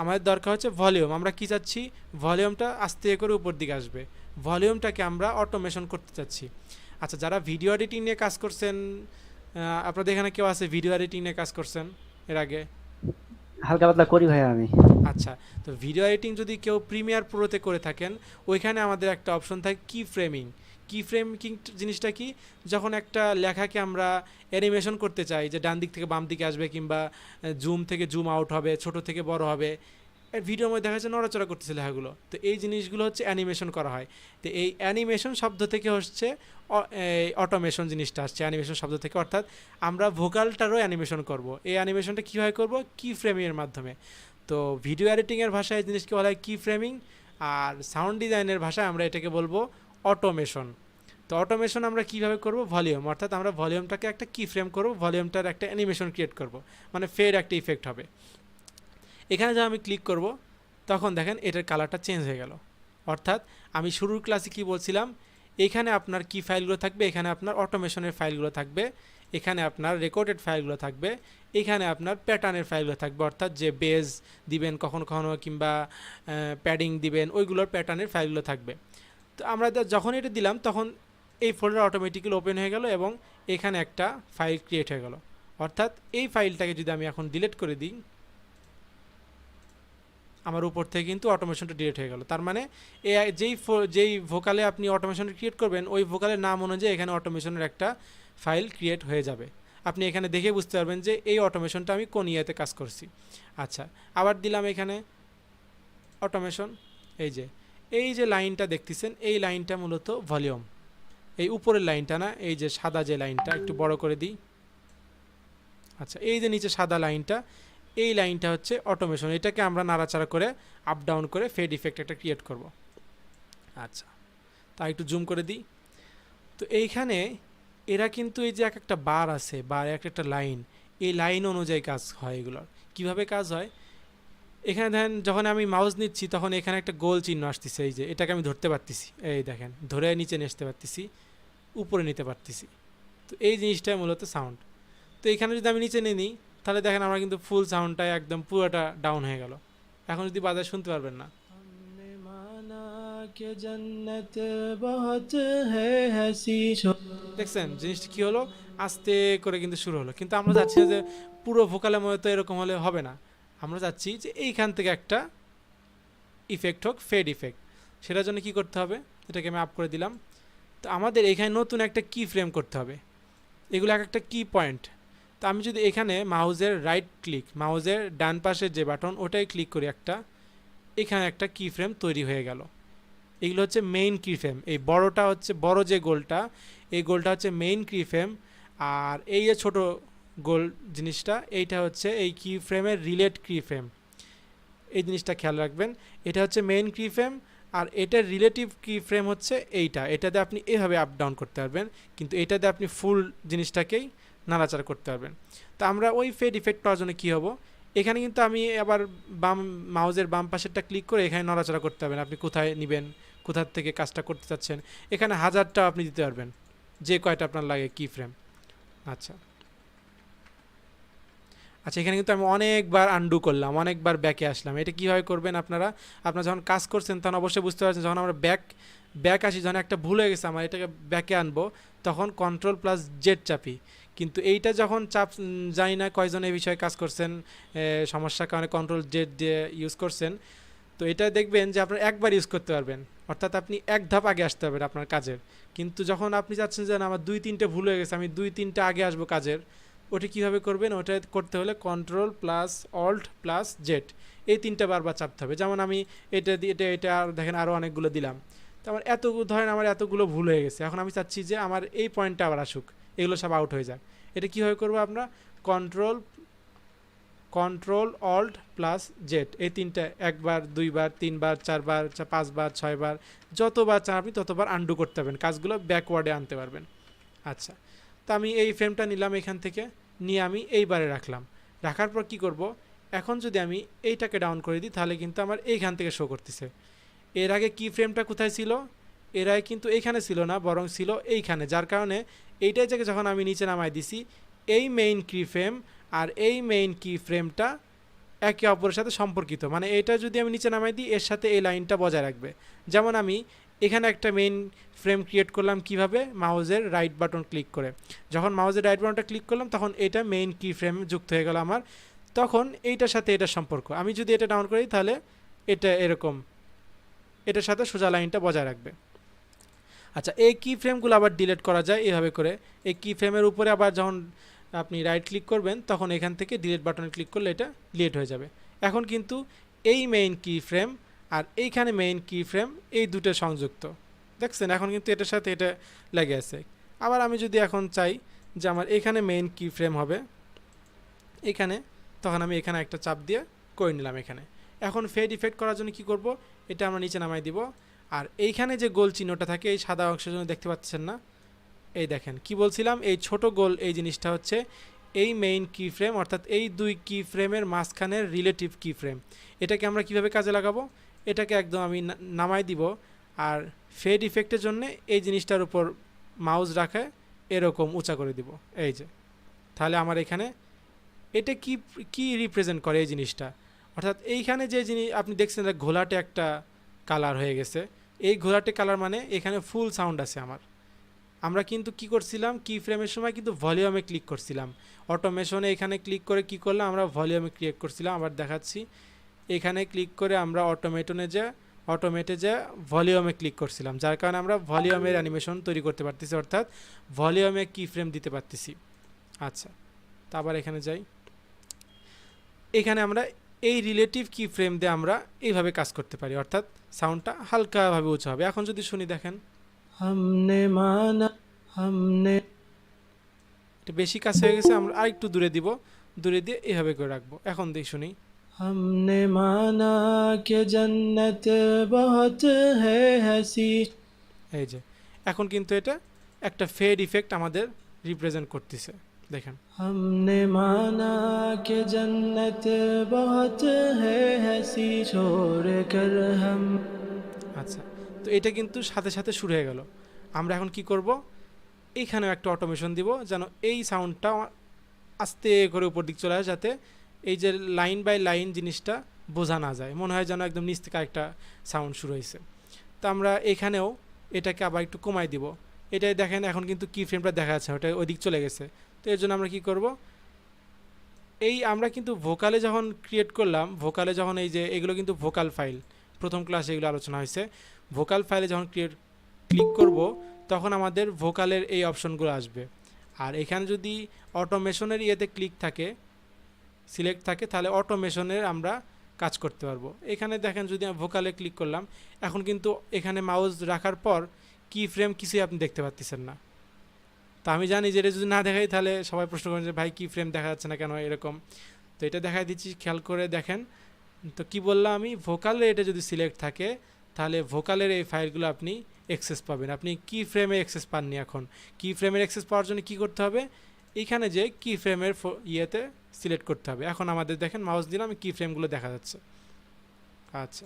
আমাদের দরকার হচ্ছে ভলিউম। আমরা কি চাচ্ছি? ভলিউমটা আস্তে করে উপর দিকে আসবে, ভলিউমটাকে আমরা অটোমেশন করতে চাচ্ছি। আচ্ছা, যারা ভিডিও এডিটিং নিয়ে কাজ করছেন, আপনাদের এখানে কেউ আছে ভিডিও এডিটিং নিয়ে কাজ করছেন এর আগে? হালকা পাতলা করি ভাই আমি। আচ্ছা, তো ভিডিও এডিটিং যদি কেউ প্রিমিয়ার প্রোতে করে থাকেন, ওইখানে আমাদের একটা অপশন থাকে কি ফ্রেমিং। কি ফ্রেমিং জিনিসটা কি? যখন একটা লেখাকে আমরা অ্যানিমেশন করতে চাই, যে ডান দিক থেকে বাম দিকে আসবে কিংবা জুম থেকে জুম আউট হবে, ছোট থেকে বড় হবে, ভিডিওর মধ্যে দেখা যাচ্ছে নড়াচড়া করতেছে লেখাগুলো, তো এই জিনিসগুলো হচ্ছে অ্যানিমেশন করা হয়। তো এই অ্যানিমেশন শব্দ থেকে হচ্ছে অটোমেশন জিনিসটা আসছে অ্যানিমেশন শব্দ থেকে, অর্থাৎ আমরা ভোকালটারও অ্যানিমেশন করব। এই অ্যানিমেশনটা কীভাবে করব? কি ফ্রেমিংয়ের মাধ্যমে। তো ভিডিও এডিটিংয়ের ভাষায় জিনিসকে বলা হয় কি ফ্রেমিং, আর সাউন্ড ডিজাইনের ভাষায় আমরা এটাকে বলবো অটোমেশন। তো অটোমেশন আমরা কিভাবে করব? ভলিউম, অর্থাৎ আমরা ভলিউমটাকে একটা কি ফ্রেম করব, ভলিউমটার একটা অ্যানিমেশন ক্রিয়েট করব, মানে ফের একটা ইফেক্ট হবে। এখানে যা আমি ক্লিক করব, তখন দেখেন এটার কালারটা চেঞ্জ হয়ে গেল। অর্থাৎ আমি শুরুর ক্লাসে কি বলছিলাম, এখানে আপনার কি ফাইলগুলো থাকবে, এখানে আপনার অটোমেশনের ফাইলগুলো থাকবে, এখানে আপনার রেকর্ডেড ফাইলগুলো থাকবে, এখানে আপনার প্যাটার্নের ফাইলগুলো থাকবে, অর্থাৎ যে বেজ দিবেন কখনো কখনো কিংবা প্যাডিং দিবেন, ওইগুলোর প্যাটার্নের ফাইলগুলো থাকবে। তো আমরা যখন এটা দিলাম তখন এই ফোল্ডার অটোমেটিক্যালি ওপেন হয়ে গেল এবং এখানে একটা ফাইল ক্রিয়েট হয়ে গেল। অর্থাৎ এই ফাইলটাকে যদি আমি এখন ডিলিট করে দিই, আমার উপর থেকে কিন্তু অটোমেশনটা ডিলিট হয়ে গেল। তার মানে যেই ভোকালে আপনি অটোমেশনটা ক্রিয়েট করবেন, ওই ভোকালের নাম অনুযায়ী এখানে অটোমেশনের একটা ফাইল ক্রিয়েট হয়ে যাবে। আপনি এখানে দেখে বুঝতে পারবেন যে এই অটোমেশনটা আমি কোন ইয়েতে কাজ করছি। আচ্ছা, আবার দিলাম এখানে অটোমেশন, এই যে লাইনটা দেখতেছেন, এই লাইনটা মূলত ভলিউম, এই উপরের লাইনটা না, এই যে সাদা যে লাইনটা, একটু বড় করে দিই। আচ্ছা, এই যে নিচে সাদা লাইনটা, এই লাইনটা হচ্ছে অটোমেশন, এটাকে আমরা নাড়াচাড়া করে আপ ডাউন করে ফেড ইফেক্ট একটা ক্রিয়েট করব। আচ্ছা, তা একটু জুম করে দিই। তো এইখানে এরা কিন্তু এই যে এক একটা বার আছে, বার একটা লাইন, এই লাইন অনুযায়ী কাজ হয়। এগুলোর কিভাবে কাজ হয়, এখানে দেখেন যখন আমি মাউস নিচ্ছি তখন এখানে একটা গোল চিহ্ন আসতেছে, এই যে এটাকে আমি ধরতে পারতেছি, এই দেখেন ধরে নিচে নিতে পারতেছি, উপরে নিতে পারতেছি। তো এই জিনিসটাই মূলত সাউন্ড। তো এখানে যদি আমি নিচে নিই তাহলে দেখেন আমরা কিন্তু ফুল সাউন্ডটাই একদম পুরোটা ডাউন হয়ে গেল। এখন যদি বাজার শুনতে পারবেন না। हमने माना कि जन्नत बहुत है हंसी দেখছেন জিনিসটা কি হলো, আস্তে করে কিন্তু শুরু হলো। কিন্তু আমরা চাচ্ছি না যে পুরো ভোকালের মধ্যে তো এরকম হলে হবে না, আমরা চাচ্ছি যে এইখান থেকে একটা ইফেক্ট হোক, ফেড ইফেক্ট। সেটার জন্য কি করতে হবে, এটাকে আমি আপ করে দিলাম। তো আমাদের এখানে নতুন একটা কি ফ্রেম করতে হবে, এগুলো এক একটা কি পয়েন্ট। তো আমি যদি এখানে মাউজের রাইট ক্লিক, মাউজের ডান পাশের যে বাটন ওটাই ক্লিক করি, এখানে একটা কি ফ্রেম তৈরি হয়ে গেল। এগুলো হচ্ছে মেইন কি ফ্রেম। এই বড়টা হচ্ছে বড় যে গোলটা, এই গোলটা হচ্ছে মেইন কি ফ্রেম, আর এই যে ছোট গোল জিনিসটা, এইটা হচ্ছে এই কি ফ্রেমের রিলেট কি ফ্রেম। এই জিনিসটা খেয়াল রাখবেন, এটা হচ্ছে মেইন কি ফ্রেম, আর এটার রিলেটিভ কি ফ্রেম হচ্ছে এটাতে আপনি এভাবে আপ ডাউন করতে পারবেন, কিন্তু এটাতে আপনি ফুল জিনিসটাকেই নাড়াচাড়া করতে পারবেন। তো আমরা ওই ফেড ইফেক্ট পাওয়ার জন্য কী হবো, এখানে কিন্তু আমি আবার মাউজের বাম পাশেরটা ক্লিক করে এখানে নড়াচড়া করতে পারবেন, আপনি কোথায় নেবেন, কোথার থেকে কাজটা করতে চাচ্ছেন। এখানে 1000টা আপনি দিতে পারবেন, যে কয়টা আপনার লাগে কি ফ্রেম। আচ্ছা আচ্ছা, এখানে কিন্তু আমি অনেকবার আন্ডু করলাম, অনেকবার ব্যাকে আসলাম। এটা কীভাবে করবেন আপনারা? আপনারা যখন কাজ করছেন তখন অবশ্যই বুঝতে পারছেন, যখন আমরা ব্যাক আসি, যখন একটা ভুল হয়ে গেছে আমার এটাকে ব্যাকে আনবো, তখন কন্ট্রোল প্লাস জেড চাপি। কিন্তু এইটা যখন জানি না কয়জন এই বিষয়ে কাজ করছেন, সমস্যার কারণে কন্ট্রোল জেড দিয়ে ইউজ করছেন, তো এটা দেখবেন যে আপনার একবার ইউজ করতে পারবেন, অর্থাৎ আপনি এক ধাপ আগে আসতে পারবেন আপনার কাজের। কিন্তু যখন আপনি চাচ্ছেন যে না, আমার 2-3টে ভুল হয়ে গেছে, আমি 2-3টে আগে আসবো কাজের, ওটা কীভাবে করবেন? ওটা করতে হলে control plus alt plus Z, এই 3টে বারবার চাপতে হবে। যেমন আমি এটা দিয়ে এটা আর দেখেন আরও অনেকগুলো দিলাম, তো আমার ধরেন আমার এতগুলো ভুল হয়ে গেছে, এখন আমি চাচ্ছি যে আমার এই পয়েন্টটা আবার আসুক, এগুলো সব আউট হয়ে যাক। এটা কীভাবে করবো? আমরা কন্ট্রোল অল্ট প্লাস জেড, এই 3টে একবার, 2বার, 3বার, 4বার, 5বার, 6বার, যতবার চান আপনি ততবার আন্ডু করতে পারবেন, কাজগুলো ব্যাকওয়ার্ডে আনতে পারবেন। আচ্ছা, তো আমি এই ফ্রেমটা নিলাম, এখান থেকে নিয়ে আমি এইবারে রাখলাম। রাখার পর কি করব? এখন যদি আমি এইটাকে ডাউন করে দিই তাহলে কিন্তু আমার এইখান থেকে শো করতেছে। এর আগে কি ফ্রেমটা কোথায় ছিল? এর আগে কিন্তু এইখানে ছিল না, বরং ছিল এইখানে, যার কারণে এইটাই থেকে যখন আমি নিচে নামাই দিছি, এই মেইন কি ফ্রেম আর এই মেইন কি ফ্রেমটা একে অপরের সাথে সম্পর্কিত, মানে এটা যদি আমি নিচে নামাই দিই এর সাথে এই লাইনটা বজায় রাখবে। যেমন আমি এখানে একটা মেইন ফ্রেম ক্রিয়েট করলাম কিভাবে? মাউজের রাইট বাটন ক্লিক করে। যখন মাউজের রাইট বাটনটা ক্লিক করলাম তখন এটা মেইন কি ফ্রেম যুক্ত হয়ে গেল আমার, তখন এইটার সাথে এটার সম্পর্ক। আমি যদি এটা ডাউন করি তাহলে এটা এরকম এটার সাথে সোজা লাইনটা বজায় রাখবে। আচ্ছা, এই কি ফ্রেমগুলো আবার ডিলিট করা যায় এভাবে করে। এই কি ফ্রেমের উপরে আবার যখন আপনি রাইট ক্লিক করবেন তখন এখান থেকে ডিলিট বাটনে ক্লিক করলে এটা ডিলিট হয়ে যাবে। এখন কিন্তু এই মেইন কি ফ্রেম আর এইখানে মেইন কি ফ্রেম এই দুটো সংযুক্ত, দেখছেন? এখন কিন্তু এটার সাথে এটা লেগে আছে। আবার আমি যদি এখন চাই যে আমার এখানে মেইন কি ফ্রেম হবে এখানে, তখন আমি এখানে একটা চাপ দিয়ে করে নিলাম এখানে। এখন ফেড ইফেক্ট করার জন্য কি করব? এটা আমরা নিচে নামাই দিব, আর এইখানে যে গোল চিহ্নটা থাকে এই সাদা অংশের জন্য দেখতে পাচ্ছেন না, এই দেখেন কি বলছিলাম, এই ছোট গোল এই জিনিসটা হচ্ছে এই মেইন কি ফ্রেম, অর্থাৎ এই দুই কি ফ্রেমের মাঝখানের রিলেটিভ কি ফ্রেম। এটাকে আমরা কিভাবে কাজে লাগাবো? এটাকে একদম আমি নামাই দিব, আর ফেড ইফেক্টের জন্য এই জিনিসটার উপর মাউস রাখে এরকম উঁচা করে দিব, এই যে। তাহলে আমার এখানে এটা কি কি রিপ্রেজেন্ট করে এই জিনিসটা? অর্থাৎ এইখানে যে জিনিস আপনি দেখছেন ঘোলাটে একটা কালার হয়ে গেছে, এই ঘোলাটে কালার মানে এখানে ফুল সাউন্ড আছে আমার। আমরা কিন্তু কি করছিলাম? কি ফ্রেমের সময় কিন্তু ভলিউমে ক্লিক করছিলাম, অটোমেশনে এখানে ক্লিক করে কি করলাম? আমরা ভলিউমে ক্লিক করছিলাম। আবার দেখাচ্ছি, এখানে ক্লিক করে আমরা অটোমেটে যে ভলিউমে ক্লিক করছিলাম, যার কারণে আমরা ভলিউমের অ্যানিমেশন তৈরি করতে পারতেছি, অর্থাৎ ভলিউমে কি ফ্রেম দিতে পারতেছি। আচ্ছা, তো আবার এখানে যাই, এখানে আমরা এই রিলেটিভ কি ফ্রেম দিয়ে আমরা এইভাবে কাজ করতে পারি, অর্থাৎ সাউন্ডটা হালকাভাবে উঁচু হবে। এখন যদি শুনি দেখেন हमने माना हमने এটা বেশি কাছে হয়ে গেছে, আমরা আরেকটু দূরে দিব, দূরে দিয়ে এইভাবে করে রাখবো। এখন দেখি শুনি, हमने माना कि जन्नत बहुत है हंसी। এই যে এখন কিন্তু এটা একটা ফেড ইফেক্ট আমাদের রিপ্রেজেন্ট করতেছে, দেখেন। हमने माना कि जन्नत बहुत है हंसी छोड़ कर हम। আচ্ছা, তো এটা কিন্তু সাথে সাথে শুরু হয়ে গেল। আমরা এখন কি করব? এইখানেও একটা অটোমেশন দিব যেন এই সাউন্ডটা আস্তে করে উপর দিক চলে আসে, যাতে এই যে লাইন বাই লাইন জিনিসটা বোঝা না যায়, মনে হয় যেন একদম নিচ থেকে একটা সাউন্ড শুরু হয়েছে। তো আমরা এখানেও এটাকে আবার একটু কমাই দিব। এটাই দেখেন এখন কিন্তু কি ফ্রেমটা দেখা যাচ্ছে, ওটা ওই দিক চলে গেছে। তো এর জন্য আমরা কি করব? এই আমরা কিন্তু ভোকালে যখন ক্রিয়েট করলাম, ভোকালে যখন এই যে এগুলো কিন্তু ভোকাল ফাইল, প্রথম ক্লাসে এগুলো আলোচনা হয়েছে। ভোকাল ফাইলে যখন ক্লিক করব তখন আমাদের ভোকালের এই অপশনগুলো আসবে। আর এখানে যদি অটোমেশনের ইয়েতে ক্লিক থাকে, সিলেক্ট থাকে, তাহলে অটোমেশনের আমরা কাজ করতে পারবো। এখানে দেখেন যদি আমি ভোকালে ক্লিক করলাম, এখন কিন্তু এখানে মাউস রাখার পর কি ফ্রেম কিছুই আপনি দেখতে পাচ্ছেন না। তো আমি জানি যে এটা যদি না দেখাই তাহলে সবাই প্রশ্ন করেন যে ভাই কি ফ্রেম দেখা যাচ্ছে না কেন এরকম। তো এটা দেখাই দিচ্ছি, খেয়াল করে দেখেন। তো কি বললাম আমি? ভোকালে এটা যদি সিলেক্ট থাকে তাহলে ভোকালের এই ফাইলগুলো আপনি অ্যাক্সেস পাবেন। আপনি কি ফ্রেমে অ্যাক্সেস পাননি, এখন কি ফ্রেমের অ্যাক্সেস পাওয়ার জন্য কী করতে হবে? এইখানে যে কি ফ্রেমের ইয়েতে সিলেক্ট করতে হবে। এখন আমাদের দেখেন মাউস দিলাম, আমি কি ফ্রেমগুলো দেখা যাচ্ছে। আচ্ছা,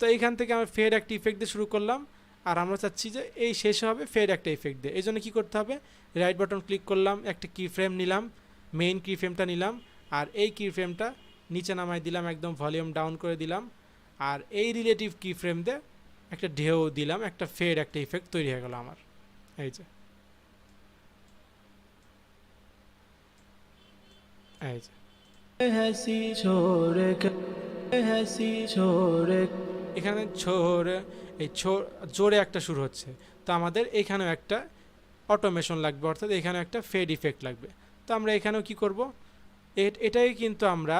তো এইখান থেকে আমি ফেড একটা ইফেক্ট দিয়ে শুরু করলাম, আর আমরা চাচ্ছি যে এই শেষ হবে ফেড একটা ইফেক্ট দিয়ে। এই জন্য কী করতে হবে, রাইট বাটন ক্লিক করলাম, একটা কি ফ্রেম নিলাম, মেইন কি ফ্রেমটা নিলাম, আর এই কি ফ্রেমটা নিচে নামাই দিলাম, একদম ভলিউম ডাউন করে দিলাম, আর এই রিলেটিভ কি ফ্রেম দিয়ে একটা ঢেউ দিলাম, একটা ফেড একটা ইফেক্ট তৈরি হয়ে গেল আমার। এই যে এই যে हंसी छोड़ कर हंसी छोड़ এখানে ছোড়ে এই জোরে একটা শুরু হচ্ছে, তো আমাদের এখানেও একটা অটোমেশন লাগবে, অর্থাৎ এখানেও একটা ফেড ইফেক্ট লাগবে। তো আমরা এখানেও কি করব, এটাই কিন্তু আমরা,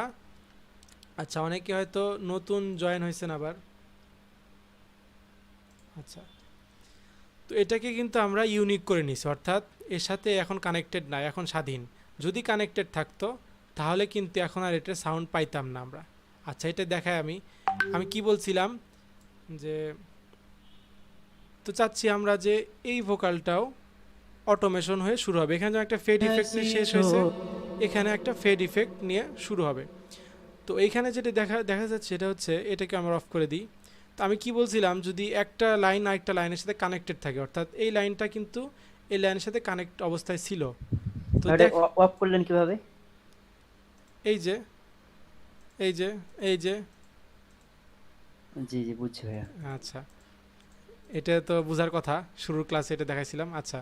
আচ্ছা অনেকে হয়তো নতুন জয়েন হয়েছেন আবার, আচ্ছা তো এটাকে কিন্তু আমরা ইউনিক করে নিছি, অর্থাৎ এর সাথে এখন কানেক্টেড না, এখন স্বাধীন। যদি কানেক্টেড থাকতো তাহলে কিন্তু এখন আর এটা সাউন্ড পাইতাম না আমরা। আচ্ছা এটা দেখাই, আমি কি বলছিলাম যে, তো চাচ্ছি আমরা যে এই ভোকালটাও অটোমেশন হয়ে শুরু হবে, এখানে যেমন একটা ফেড ইফেক্ট নিয়ে শেষ হয়েছে, এখানে একটা ফেড ইফেক্ট নিয়ে শুরু হবে। তো এইখানে যেটা দেখা যাচ্ছে সেটা হচ্ছে, এটাকে আমরা অফ করে দিই। তো আমি কি বলছিলাম, যদি একটা লাইন আরেকটা লাইনের সাথে কানেক্টেড থাকে, অর্থাৎ এই লাইনটা কিন্তু এই লাইনের সাথে কানেক্ট অবস্থায় ছিল, তো ওটা অফ করলেন কিভাবে? এই যে এই যে এই যে জি জি বুঝছি ভাইয়া। আচ্ছা এটা তো বোঝার কথা, শুরুর ক্লাসে এটা দেখাইছিলাম। আচ্ছা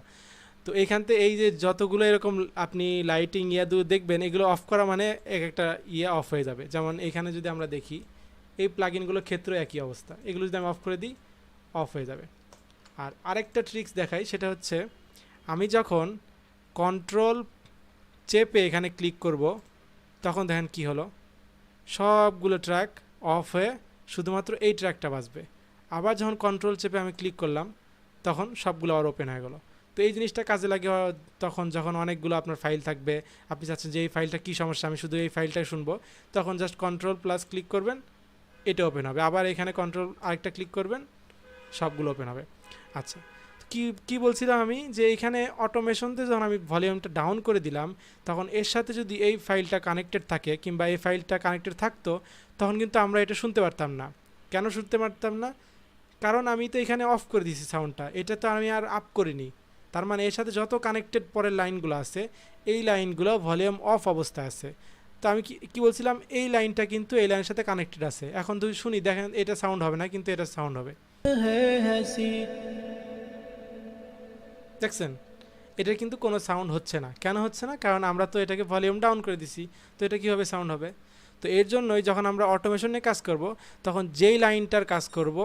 তো এইখান থেকে এই যে যতগুলো এরকম আপনি লাইটিং দেখবেন, এগুলো অফ করা মানে এক একটা অফ হয়ে যাবে। যেমন এখানে যদি আমরা দেখি, এই প্লাগইনগুলোর ক্ষেত্রে একই অবস্থা, এগুলো যদি আমি অফ করে দিই অফ হয়ে যাবে। আর আরেকটা ট্রিক্স দেখাই, সেটা হচ্ছে আমি যখন কন্ট্রোল চেপে এখানে ক্লিক করব, তখন দেখেন কি হলো, সবগুলো ট্র্যাক অফ হয়ে শুধুমাত্র এই ট্র্যাকটা বাজবে। আবার যখন কন্ট্রোল চেপে আমি ক্লিক করলাম, তখন সবগুলো আবার ওপেন হয়ে গেল। তো এই জিনিসটা কাজে লাগে তখন যখন অনেকগুলো আপনার ফাইল থাকবে, আপনি চাচ্ছেন যে এই ফাইলটা কী সমস্যা, আমি শুধু এই ফাইলটাই শুনবো, তখন জাস্ট কন্ট্রোল প্লাস ক্লিক করবেন, এটা ওপেন হবে। আবার এখানে কন্ট্রোল আরেকটা ক্লিক করবেন, সবগুলো ওপেন হবে। আচ্ছা কি বলছিলাম আমি, যে এখানে অটোমেশনতে যখন আমি ভলিউমটা ডাউন করে দিলাম, তখন এর সাথে যদি এই ফাইলটা কানেক্টেড থাকে কিংবা এই ফাইলটা কানেক্টেড থাকতো, তখন কিন্তু আমরা এটা শুনতে পারতাম না। কেন শুনতে পারতাম না? কারণ আমি তো এখানে অফ করে দিয়েছি সাউন্ডটা, এটা তো আমি আর আপ করিনি। তার মানে এর সাথে যত কানেক্টেড পরের লাইনগুলো আছে, এই লাইনগুলো ভলিউম অফ অবস্থায় আছে। তো আমি কি বলছিলাম, এই লাইনটা কিন্তু এই লাইনের সাথে কানেক্টেড আছে। এখন যদি শুনি, দেখেন এটা সাউন্ড হবে না, কিন্তু এটা সাউন্ড হবে। है हंसी দেখছেন, এটার কিন্তু কোনো সাউন্ড হচ্ছে না। কেন হচ্ছে না? কারণ আমরা তো এটাকে ভলিউম ডাউন করে দিছি, তো এটা কীভাবে সাউন্ড হবে? তো এর জন্যই যখন আমরা অটোমেশন নিয়ে কাজ করব, তখন যেই লাইনটার কাজ করব,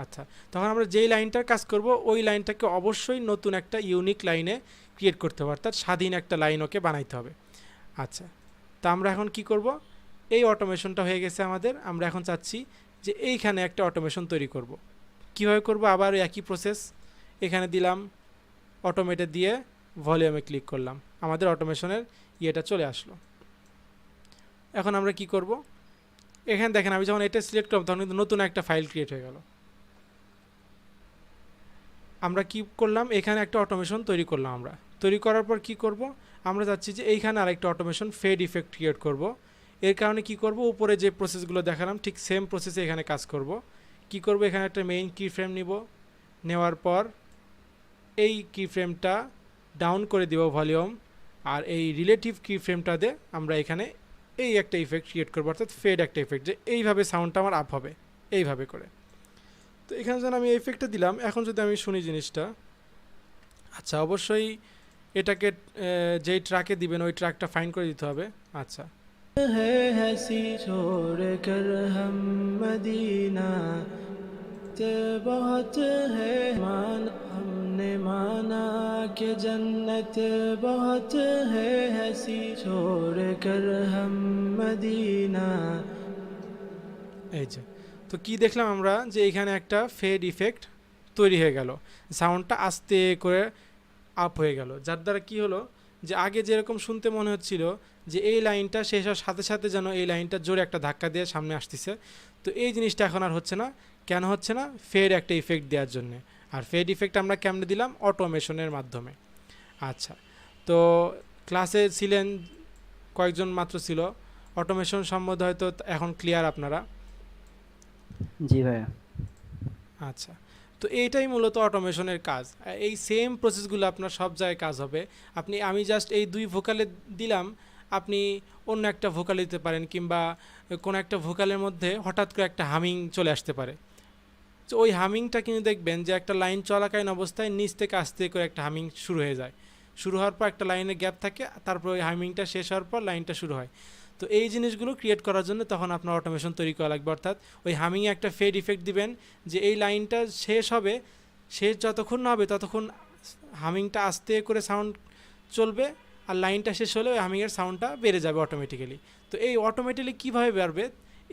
আচ্ছা তখন আমরা যেই লাইনটার কাজ করব, ওই লাইনটাকে অবশ্যই নতুন একটা ইউনিক লাইনে ক্রিয়েট করতে হবে, অর্থাৎ স্বাধীন একটা লাইন ওকে বানাইতে হবে। আচ্ছা তা আমরা এখন কি করব, এই অটোমেশনটা হয়ে গেছে আমাদের, আমরা এখন চাচ্ছি যে এইখানে একটা অটোমেশন তৈরি করব। কীভাবে করব? আবার একই প্রসেস, এখানে দিলাম অটোমেটে দিয়ে ভলিউমে ক্লিক করলাম, আমাদের অটোমেশনের ইয়েটা চলে আসলো। এখন আমরা কি করব, এখানে দেখেন আমি যখন এটা সিলেক্ট করব, তখন কিন্তু নতুন একটা ফাইল ক্রিয়েট হয়ে গেল। আমরা কি করলাম, এখানে একটা অটোমেশন তৈরি করলাম। আমরা তৈরি করার পর কি করব, আমরা চাচ্ছি যে এইখানে আরেকটা অটোমেশন ফেড ইফেক্ট ক্রিয়েট করব। এর কারণে কি করব, উপরে যে প্রসেসগুলো দেখালাম ঠিক সেম প্রসেসে এখানে কাজ করব। কি করব, এখানে একটা মেইন কি ফ্রেম নিব, নেওয়ার পর এই কি ফ্রেমটা ডাউন করে দিব ভলিউম, আর এই রিলেটিভ কি ফ্রেমটা দিয়ে আমরা এখানে এই একটা ইফেক্ট ক্রিয়েট করবো, অর্থাৎ ফেড একটা ইফেক্ট, যে এইভাবে সাউন্ডটা আমার আপ হবে এইভাবে করে। তো এখানে যেন আমি এই ইফেক্টটা দিলাম। এখন যদি আমি শুনি জিনিসটা, আচ্ছা অবশ্যই এটাকে যেই ট্র্যাকে দিবেন ওই ট্র্যাকটা ফাইন করে দিতে হবে। আচ্ছা है हंसी छोड़ कर हम मदीना बहुत है मान हमने माना कि जन्नत बहुत है हंसी छोड़ कर हम मदीना। এই যে, তো কি দেখলাম আমরা, যে এখানে একটা ফেড ইফেক্ট তৈরি হয়ে গেল, সাউন্ডটা আস্তে করে আপ হয়ে গেল, যার দ্বারা কি হলো, যে আগে যেরকম শুনতে মনে হচ্ছিল যে এই লাইনটা শেষ হওয়ার সাথে সাথে যেন এই লাইনটা জোরে একটা ধাক্কা দিয়ে সামনে আসতেছে, তো এই জিনিসটা এখন আর হচ্ছে না। কেন হচ্ছে না? ফেড একটা ইফেক্ট দেওয়ার জন্যে। আর ফেড ইফেক্ট আমরা কেমনে দিলাম? অটোমেশনের মাধ্যমে। আচ্ছা তো ক্লাসে ছিলেন কয়েকজন মাত্র ছিল, অটোমেশন সম্বন্ধে হয়তো এখন ক্লিয়ার আপনারা। জি ভাইয়া। আচ্ছা, তো এইটাই মূলত অটোমেশনের কাজ। এই সেম প্রসেসগুলো আপনার সব জায়গায় কাজ হবে। আমি জাস্ট এই 2 ভোকালে দিলাম, আপনি অন্য একটা ভোকালে দিতে পারেন, কিংবা কোনো একটা ভোকালের মধ্যে হঠাৎ করে একটা হামিং চলে আসতে পারে। তো ওই হামিংটা কিন্তু দেখবেন যে একটা লাইন চলাকালীন অবস্থায় নিচ থেকে আস্তে করে একটা হামিং শুরু হয়ে যায়। শুরু হওয়ার পর একটা লাইনে গ্যাপ থাকে, তারপর ওই হামিংটা শেষ হওয়ার পর লাইনটা শুরু হয়। তো এই জিনিসগুলো ক্রিয়েট করার জন্য তখন আপনার অটোমেশন তৈরি করা লাগবে, অর্থাৎ ওই হামিংয়ে একটা ফেড ইফেক্ট দিবেন, যে এই লাইনটা শেষ হবে, শেষ যতক্ষণ না হবে ততক্ষণ হামিংটা আস্তে করে সাউন্ড চলবে, আর লাইনটা শেষ হলে ওই হামিংয়ের সাউন্ডটা বেড়ে যাবে অটোমেটিক্যালি। তো এই অটোমেটিক্যালি কীভাবে বাড়বে,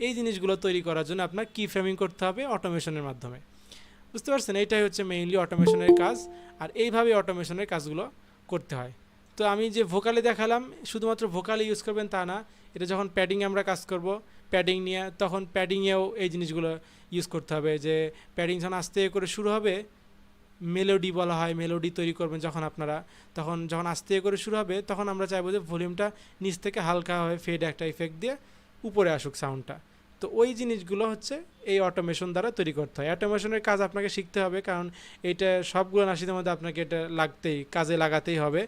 এই জিনিসগুলো তৈরি করার জন্য আপনার কি ফ্রেমিং করতে হবে অটোমেশনের মাধ্যমে। বুঝতে পারছেন, এইটাই হচ্ছে মেইনলি অটোমেশনের কাজ। আর এইভাবে অটোমেশনের কাজগুলো করতে হয়। তো আমি যে ভোকালে দেখালাম, শুধুমাত্র ভোকালে ইউজ করবেন তা না, এটা যখন প্যাডিংয়ে আমরা কাজ করব, প্যাডিং নিয়ে, তখন প্যাডিংয়েও এই জিনিসগুলো ইউজ করতে হবে। যে প্যাডিং যখন আস্তে করে শুরু হবে, মেলোডি বলা হয়, মেলোডি তৈরি করবেন যখন আপনারা, তখন যখন আস্তে করে শুরু হবে তখন আমরা চাইবো যে ভলিউমটা নিচ থেকে হালকা হয়ে ফেড একটা ইফেক্ট দিয়ে উপরে আসুক সাউন্ডটা। তো ওই জিনিসগুলো হচ্ছে এই অটোমেশন দ্বারা তৈরি করতে হয়। অটোমেশনের কাজ আপনাকে শিখতে হবে, কারণ এটা সবগুলো নাশিদের মধ্যে আপনাকে এটা কাজে লাগাতেই হবে।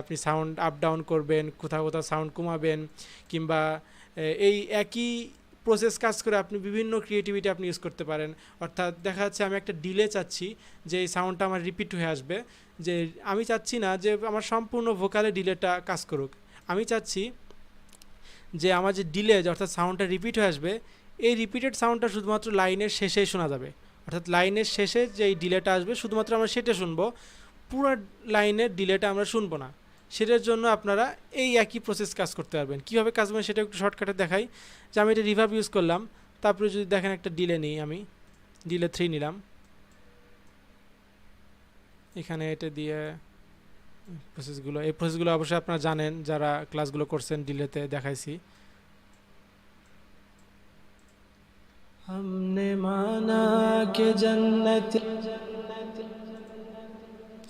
আপনি সাউন্ড আপ ডাউন করবেন, কোথাও কোথাও সাউন্ড কমাবেন, কিংবা এই একই প্রসেস কাজ করে আপনি বিভিন্ন ক্রিয়েটিভিটি আপনি ইউজ করতে পারেন। অর্থাৎ দেখা যাচ্ছে আমি একটা ডিলে চাচ্ছি যে এই সাউন্ডটা আমার রিপিট হয়ে আসবে, যে আমি চাচ্ছি না যে আমার সম্পূর্ণ ভোকালে ডিলেটা কাজ করুক, আমি চাচ্ছি যে আমার যে ডিলে, অর্থাৎ সাউন্ডটা রিপিট হয়ে আসবে, এই রিপিটেড সাউন্ডটা শুধুমাত্র লাইনের শেষেই শোনা যাবে। অর্থাৎ লাইনের শেষে যে এই ডিলেটা আসবে শুধুমাত্র আমরা সেটা শুনবো, পুরো লাইনের ডিলেটা আমরা শুনবো না। সেটার জন্য আপনারা এই একই প্রসেস কাজ করতে পারবেন। কীভাবে কাজ করবেন সেটা একটু শর্টকাটে দেখাই। যে আমি এটা রিভার্ব ইউজ করলাম, তারপরে যদি দেখেন একটা ডিলে নিই, আমি ডিলে 3 নিলাম, এখানে এটা দিয়ে এই প্রসেসগুলো অবশ্যই আপনারা জানেন যারা ক্লাসগুলো করছেন, ডিলেতে দেখাইছি। हमने माना कि जन्नत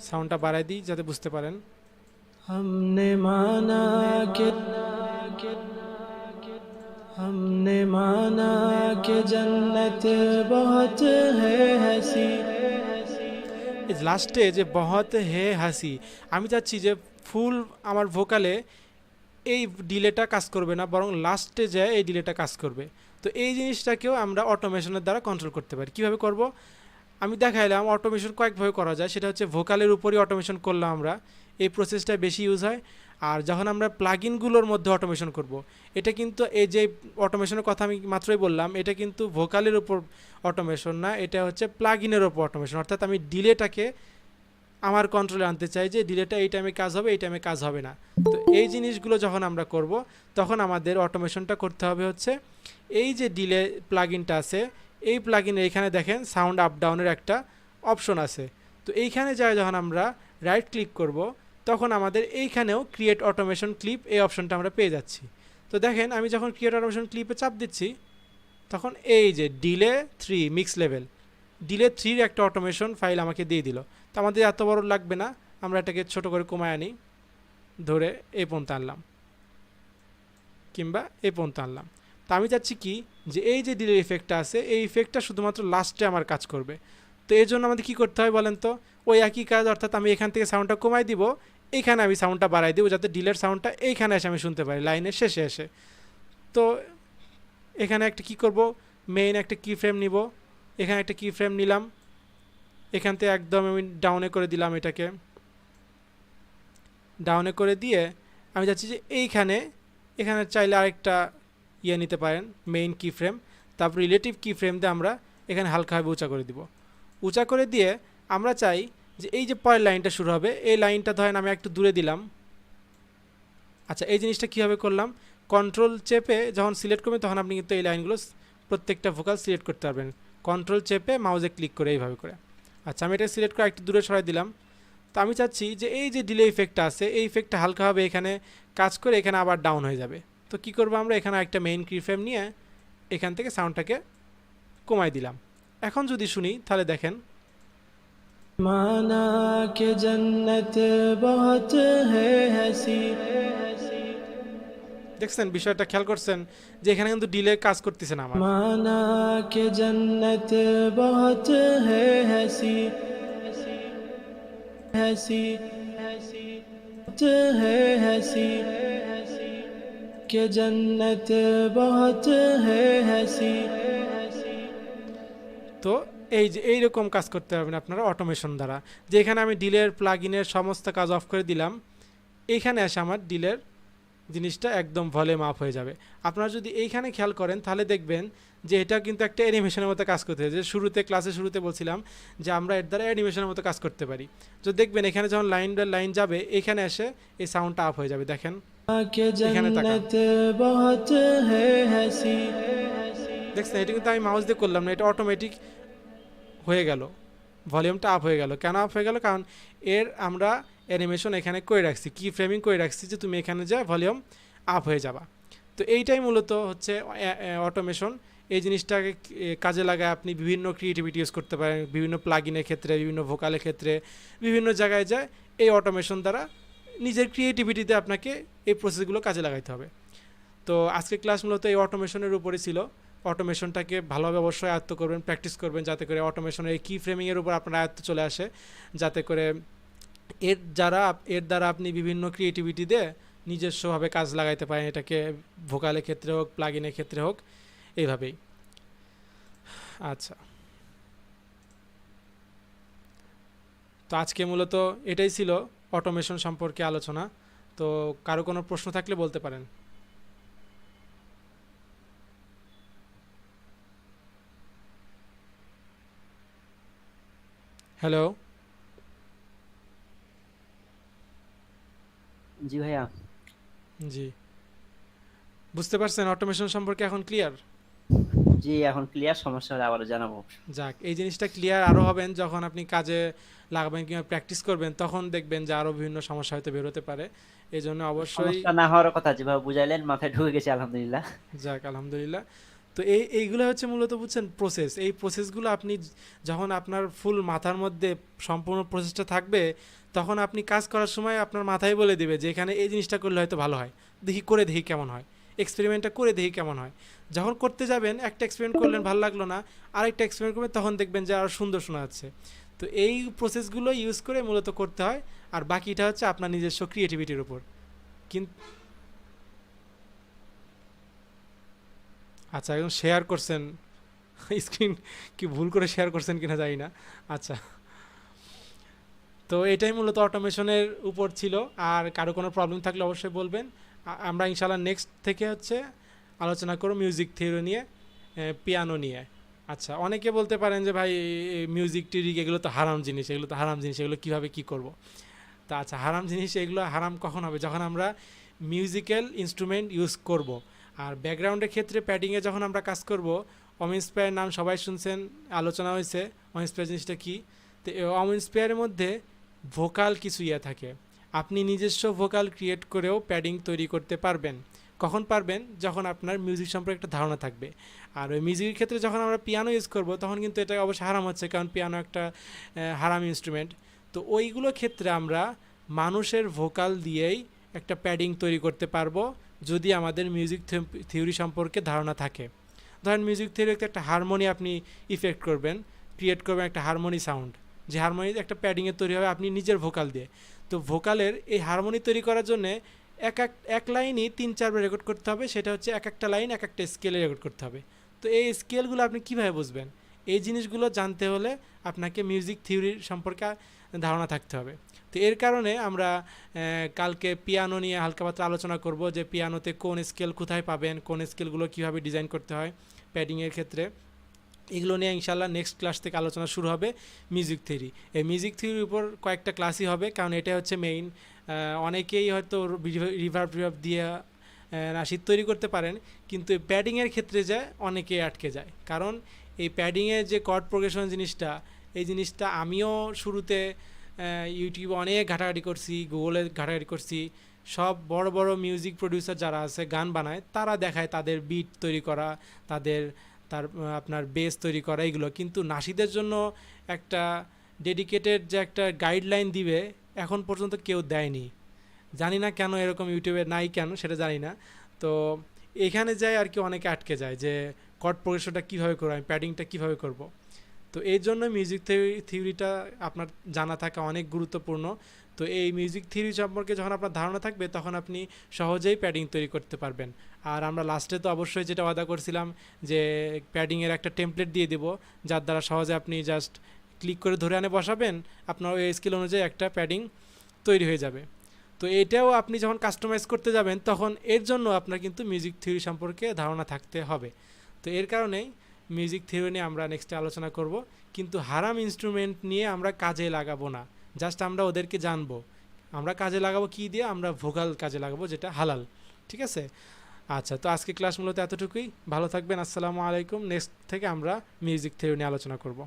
সাউন্ডটা বাড়াই দিই যাতে বুঝতে পারেন। हमने माना कि हमने माना कि जन्नत बहुत है हंसी। এই লাস্টে যে বহুত হে হাসি, আমি চাচ্ছি যে ফুল আমার ভোকালে এই ডিলেটা কাজ করবে না, বরং লাস্টে যায় এই ডিলেটা কাজ করবে। তো এই জিনিসটাকেও আমরা অটোমেশনের দ্বারা কন্ট্রোল করতে পারি। কীভাবে করব আমি দেখাইলাম। অটোমেশন কয়েকভাবে করা যায়, সেটা হচ্ছে ভোকালের উপরই অটোমেশন করলাম আমরা, এই প্রসেসটা বেশি ইউজ হয়। আর যখন আমরা প্লাগইনগুলোর মধ্যে অটোমেশন করব, এটা কিন্তু এই যে অটোমেশনের কথা আমি মাত্রই বললাম, এটা কিন্তু ভোকালের উপর অটোমেশন না, এটা হচ্ছে প্লাগইনের উপর অটোমেশন। অর্থাৎ আমি ডিলেটাকে আমার কন্ট্রোলে আনতে চাই, যে ডিলেটা এই টাইমে কাজ হবে, এই টাইমে কাজ হবে না। তো এই জিনিসগুলো যখন আমরা করব, তখন আমাদের অটোমেশনটা করতে হবে হচ্ছে এই যে ডিলে প্লাগইনটা আছে, এই প্লাগইনে এখানে দেখেন সাউন্ড আপ ডাউনের একটা অপশন আছে। তো এইখানে যায় যখন আমরা রাইট ক্লিক করব, তখন আমাদের এইখানেও ক্রিয়েট অটোমেশন ক্লিপ এই অপশনটা আমরা পেয়ে যাচ্ছি। তো দেখেন আমি যখন ক্রিয়েট অটোমেশন ক্লিপে চাপ দিচ্ছি, তখন এই যে ডিলে 3 মিক্স লেভেল, ডিলে 3 একটা অটোমেশন ফাইল আমাকে দিয়ে দিল। তো আমাদের এত বড় লাগবে না, আমরা এটাকে ছোট করে কমায় আনি, ধরে এই পর্যন্ত আনলাম, কিংবা এই পর্যন্ত আনলাম। তো আমি চাচ্ছি কি, যে এই যে ডিলে ইফেক্টটা আছে, এই ইফেক্টটা শুধুমাত্র লাস্টে আমার কাজ করবে। তো এই জন্য আমাদের কী করতে হয় বলেন তো, ওই একই কাজ, অর্থাৎ আমি এখান থেকে সাউন্ডটা কমাই দিব, এইখানে আমি সাউন্ডটা বাড়াই দিব, যাতে ডিলের সাউন্ডটা এইখানে এসে আমি শুনতে পারি লাইনের শেষে এসে। তো এখানে একটা কি করব, মেইন একটা কি ফ্রেম নিব, এখানে একটা কি ফ্রেম নিলাম, এখান থেকে একদম আমি ডাউনে করে দিলাম, এটাকে ডাউনে করে দিয়ে আমি চাচ্ছি যে এখানে চাইলে আরেকটা নিতে পারেন মেইন কি ফ্রেম, তারপর রিলেটিভ কি ফ্রেম দিয়ে আমরা এখানে হালকাভাবে উঁচা করে দিব। উঁচা করে দিয়ে আমরা চাই যে এই যে পরের লাইনটা শুরু হবে, এই লাইনটা ধরেন আমি একটু দূরে দিলাম। আচ্ছা, এই জিনিসটা কীভাবে করলাম, কন্ট্রোল চেপে যখন সিলেক্ট করবেন তখন আপনি কিন্তু এই লাইনগুলো প্রত্যেকটা ভোকাল সিলেক্ট করতে পারবেন, কন্ট্রোল চেপে মাউজে ক্লিক করে এইভাবে করে। আচ্ছা, আমি এটা সিলেক্ট করে একটু দূরে সরাই দিলাম। তো আমি চাচ্ছি যে এই যে ডিলে ইফেক্টটা আছে, এই ইফেক্টটা হালকাভাবে এখানে কাজ করে এখানে আবার ডাউন হয়ে যাবে। তো কী করবো, আমরা এখানে একটা মেইন কি ফ্রেম নিয়ে এখান থেকে সাউন্ডটাকে কমাই দিলাম। এখন যদি শুনি তাহলে দেখেন, माना कि जन्नत बहुत है हंसी। দেখছেন বিষয়টা খেয়াল করছেন যে এখানে কিন্তু ডিলে কাজ করতেছে না আমার। माना के जन्नत बहुत है हसी हसी बहुत है हसी के जन्नत बहुत है हसी তো এই যে এইরকম কাজ করতে পারবেন আপনারা অটোমেশন দ্বারা, যে এখানে আমি ডিলের প্লাগইনের সমস্ত কাজ অফ করে দিলাম, এইখানে এসে আমার ডিলের জিনিসটা একদম ভলিউম আপ হয়ে যাবে। আপনারা যদি এইখানে খেয়াল করেন তাহলে দেখবেন যে এটা কিন্তু একটা অ্যানিমেশনের মতো কাজ করতে হয়, যে শুরুতে ক্লাসের শুরুতে বলছিলাম যে আমরা এর দ্বারা অ্যানিমেশনের মতো কাজ করতে পারি। তো দেখবেন এখানে যখন লাইন বাই লাইন যাবে এখানে এসে এই সাউন্ডটা আপ হয়ে যাবে। দেখেন के এখানে তাকান, जन्नत बहुत है हसी দেখছেন এটা কিন্তু আমি মাউস দিয়ে করলাম না, এটা অটোমেটিক হয়ে গেল, ভলিউমটা আপ হয়ে গেল। কেন আপ হয়ে গেল? কারণ এর আমরা অ্যানিমেশন এখানে করে রাখছি, কি ফ্রেমিং করে রাখছি যে তুমি এখানে যা ভলিউম আপ হয়ে যাবা। তো এইটাই মূলত হচ্ছে অটোমেশন। এই জিনিসটাকে কাজে লাগায় আপনি বিভিন্ন ক্রিয়েটিভিটি ইউজ করতে পারেন, বিভিন্ন প্লাগইনের ক্ষেত্রে, বিভিন্ন ভোকালের ক্ষেত্রে, বিভিন্ন জায়গায় যায় এই অটোমেশন দ্বারা নিজের ক্রিয়েটিভিটিতে আপনাকে এই প্রসেসগুলো কাজে লাগাইতে হবে। তো আজকের ক্লাস মূলত এই অটোমেশনের উপরে ছিল। অটোমেশনটাকে ভালোভাবে অবশ্যই আয়ত্ত করবেন, প্র্যাকটিস করবেন, যাতে করে অটোমেশনের এই কি ফ্রেমিংয়ের উপর আপনার আয়ত্ত চলে আসে, যাতে করে এর দ্বারা আপনি বিভিন্ন ক্রিয়েটিভিটি দিয়ে নিজস্বভাবে কাজ লাগাইতে পারেন, এটাকে ভোকালের ক্ষেত্রে হোক, প্লাগইনের ক্ষেত্রে হোক, এইভাবেই। আচ্ছা, তো আজকে মূলত এটাই ছিল অটোমেশন সম্পর্কে আলোচনা। তো কারো কোনো প্রশ্ন থাকলে বলতে পারেন। হ্যালো, জি ভাইয়া। জি, বুঝতে পারছেন অটোমেশন সম্পর্কে এখন ক্লিয়ার? জি এখন ক্লিয়ার, সমস্যা হলে আবারও জানাবো। যাক, এই জিনিসটা ক্লিয়ার আরও হবেন যখন আপনি কাজে লাগাবেন কিংবা প্র্যাকটিস করবেন, তখন দেখবেন যে আরও বিভিন্ন সমস্যা হয়তো বেরোতে পারে। এই জন্য অবশ্যই সমস্যা না হওয়ার কথা যেভাবে বুঝাইলেন মাথায় ঢুকে গেছে আলহামদুলিল্লাহ। যাক, আলহামদুলিল্লাহ। তো এইগুলো হচ্ছে মূলত বুঝছেন প্রসেস। এই প্রসেসগুলো আপনি যখন আপনার ফুল মাথার মধ্যে সম্পূর্ণ প্রসেসটা থাকবে, তখন আপনি কাজ করার সময় আপনার মাথায় বলে দিবে যে এখানে এই জিনিসটা করলে হয়তো ভালো হয়, দেখি কেমন হয়, এক্সপেরিমেন্টটা করে দেখি কেমন হয়। যখন করতে যাবেন একটা এক্সপেরিমেন্ট করলেন, ভালো লাগলো না, আরেকটা এক্সপেরিমেন্ট করবেন, তখন দেখবেন যে আরও সুন্দর শোনা যাচ্ছে। তো এই প্রসেসগুলো ইউজ করে মূলত করতে হয়, আর বাকিটা হচ্ছে আপনার নিজস্ব ক্রিয়েটিভিটির উপর। কিন্তু আচ্ছা, এখন শেয়ার করছেন স্ক্রিন, কি ভুল করে শেয়ার করছেন কিনা জানি না। আচ্ছা, তো এটাই মূলত অটোমেশনের উপর ছিল। আর কারো কোনো প্রবলেম থাকলে অবশ্যই বলবেন। আমরা ইনশাআল্লাহ নেক্সট থেকে হচ্ছে আলোচনা করব মিউজিক থিওরি নিয়ে, পিয়ানো নিয়ে। আচ্ছা, অনেকে বলতে পারেন যে ভাই মিউজিক টিউজিক এগুলো তো হারাম জিনিস, এগুলো কীভাবে কী করব। তা আচ্ছা, হারাম জিনিস এগুলো হারাম কখন হবে? যখন আমরা মিউজিক্যাল ইনস্ট্রুমেন্ট ইউজ করব। আর ব্যাকগ্রাউন্ডের ক্ষেত্রে প্যাডিংয়ে যখন আমরা কাজ করব, অমিনস্পায়ার নাম সবাই শুনছেন, আলোচনা হয়েছে অমিনস্পায়ার জিনিসটা কী। তো অমিনস্পায়ারের মধ্যে ভোকাল কিছু থাকে, আপনি নিজস্ব ভোকাল ক্রিয়েট করেও প্যাডিং তৈরি করতে পারবেন। কখন পারবেন? যখন আপনার মিউজিক সম্পর্কে একটা ধারণা থাকবে। আর ওই মিউজিকের ক্ষেত্রে যখন আমরা পিয়ানো ইউজ করব, তখন কিন্তু এটা অবশ্যই হারাম হচ্ছে, কারণ পিয়ানো একটা হারাম ইনস্ট্রুমেন্ট। তো ওইগুলোর ক্ষেত্রে আমরা মানুষের ভোকাল দিয়েই একটা প্যাডিং তৈরি করতে পারবো, যদি আমাদের মিউজিক থিওরি সম্পর্কে ধারণা থাকে। ধরেন মিউজিক থিওরিতে একটা হারমোনি আপনি ইফেক্ট করবেন, ক্রিয়েট করবেন একটা হারমোনি সাউন্ড, যে হারমোনি একটা প্যাডিংয়ে তৈরি হবে আপনি নিজের ভোকাল দিয়ে। তো ভোকালের এই হারমোনি তৈরি করার জন্য এক লাইনই 3-4 বার রেকর্ড করতে হবে, সেটা হচ্ছে এক একটা লাইন এক একটা স্কেলে রেকর্ড করতে হবে। তো এই স্কেলগুলো আপনি কীভাবে বুঝবেন? এই জিনিসগুলো জানতে হলে আপনাকে মিউজিক থিওরির সম্পর্কে ধারণা থাকতে হবে। তো এর কারণে আমরা কালকে পিয়ানো নিয়ে হালকা পাতলা আলোচনা করব, যে পিয়ানোতে কোন স্কেল কোথায় পাবেন, কোন স্কেলগুলো কীভাবে ডিজাইন করতে হয় প্যাডিংয়ের ক্ষেত্রে। এগুলো নিয়ে ইনশাল্লাহ নেক্সট ক্লাস থেকে আলোচনা শুরু হবে মিউজিক থিওরি। এই মিউজিক থিওরির উপর কয়েকটা ক্লাসই হবে, কারণ এটা হচ্ছে মেইন। অনেকেই হয়তো রিভার্ব দিয়ে নাশিদ তৈরি করতে পারেন, কিন্তু প্যাডিংয়ের ক্ষেত্রে যায় অনেকেই আটকে যায়। কারণ এই প্যাডিংয়ের যে কর্ড প্রোগ্রেশন জিনিসটা, এই জিনিসটা আমিও শুরুতে ইউটিউবে অনেক ঘাটাঘাটি করছি, গুগলে ঘাটাঘাটি করছি। সব বড় বড় মিউজিক প্রডিউসার যারা আছে, গান বানায়, তারা দেখায় তাদের বিট তৈরি করা, আপনার বেস তৈরি করা, এগুলো। কিন্তু নাশিদের জন্য একটা ডেডিকেটেড যে একটা গাইডলাইন দিবে, এখন পর্যন্ত কেউ দেয়নি। জানি না কেন এরকম ইউটিউবে নাই, কেন সেটা জানি না। তো এখানে যাই আর কি অনেকে আটকে যায় যে কর্ড প্রোগ্রেশনটা কীভাবে করবো, আমি প্যাডিংটা কীভাবে করব। তো এই জন্য মিউজিক থিওরিটা আপনার জানা থাকা অনেক গুরুত্বপূর্ণ। তো এই মিউজিক থিওরি সম্পর্কে যখন আপনার ধারণা থাকবে তখন আপনি সহজেই প্যাডিং তৈরি করতে পারবেন। আর আমরা লাস্টে তো অবশ্যই যেটা ওয়াদা করছিলাম যে প্যাডিংয়ের একটা টেমপ্লেট দিয়ে দেব, যার দ্বারা সহজে আপনি জাস্ট ক্লিক করে ধরে আনে বসাবেন, আপনার ওই স্কেল অনুযায়ী একটা প্যাডিং তৈরি হয়ে যাবে। তো এটাও আপনি যখন কাস্টমাইজ করতে যাবেন তখন এর জন্য আপনার কিন্তু মিউজিক থিওরি সম্পর্কে ধারণা থাকতে হবে। তো এর কারণেই মিউজিক থিওরি নিয়ে আমরা নেক্সটে আলোচনা করব, কিন্তু হারাম ইনস্ট্রুমেন্ট নিয়ে আমরা কাজে লাগাবো না, জাস্ট আমরা ওদেরকে জানবো। আমরা কাজে লাগাবো কি দিয়ে, আমরা ভোকাল কাজে লাগাবো যেটা হালাল। ঠিক আছে? আচ্ছা, তো আজকে ক্লাস মূলত এতটুকুই। ভালো থাকবেন, আসসালামু আলাইকুম। নেক্সট থেকে আমরা মিউজিক থিওরি নিয়ে আলোচনা করব।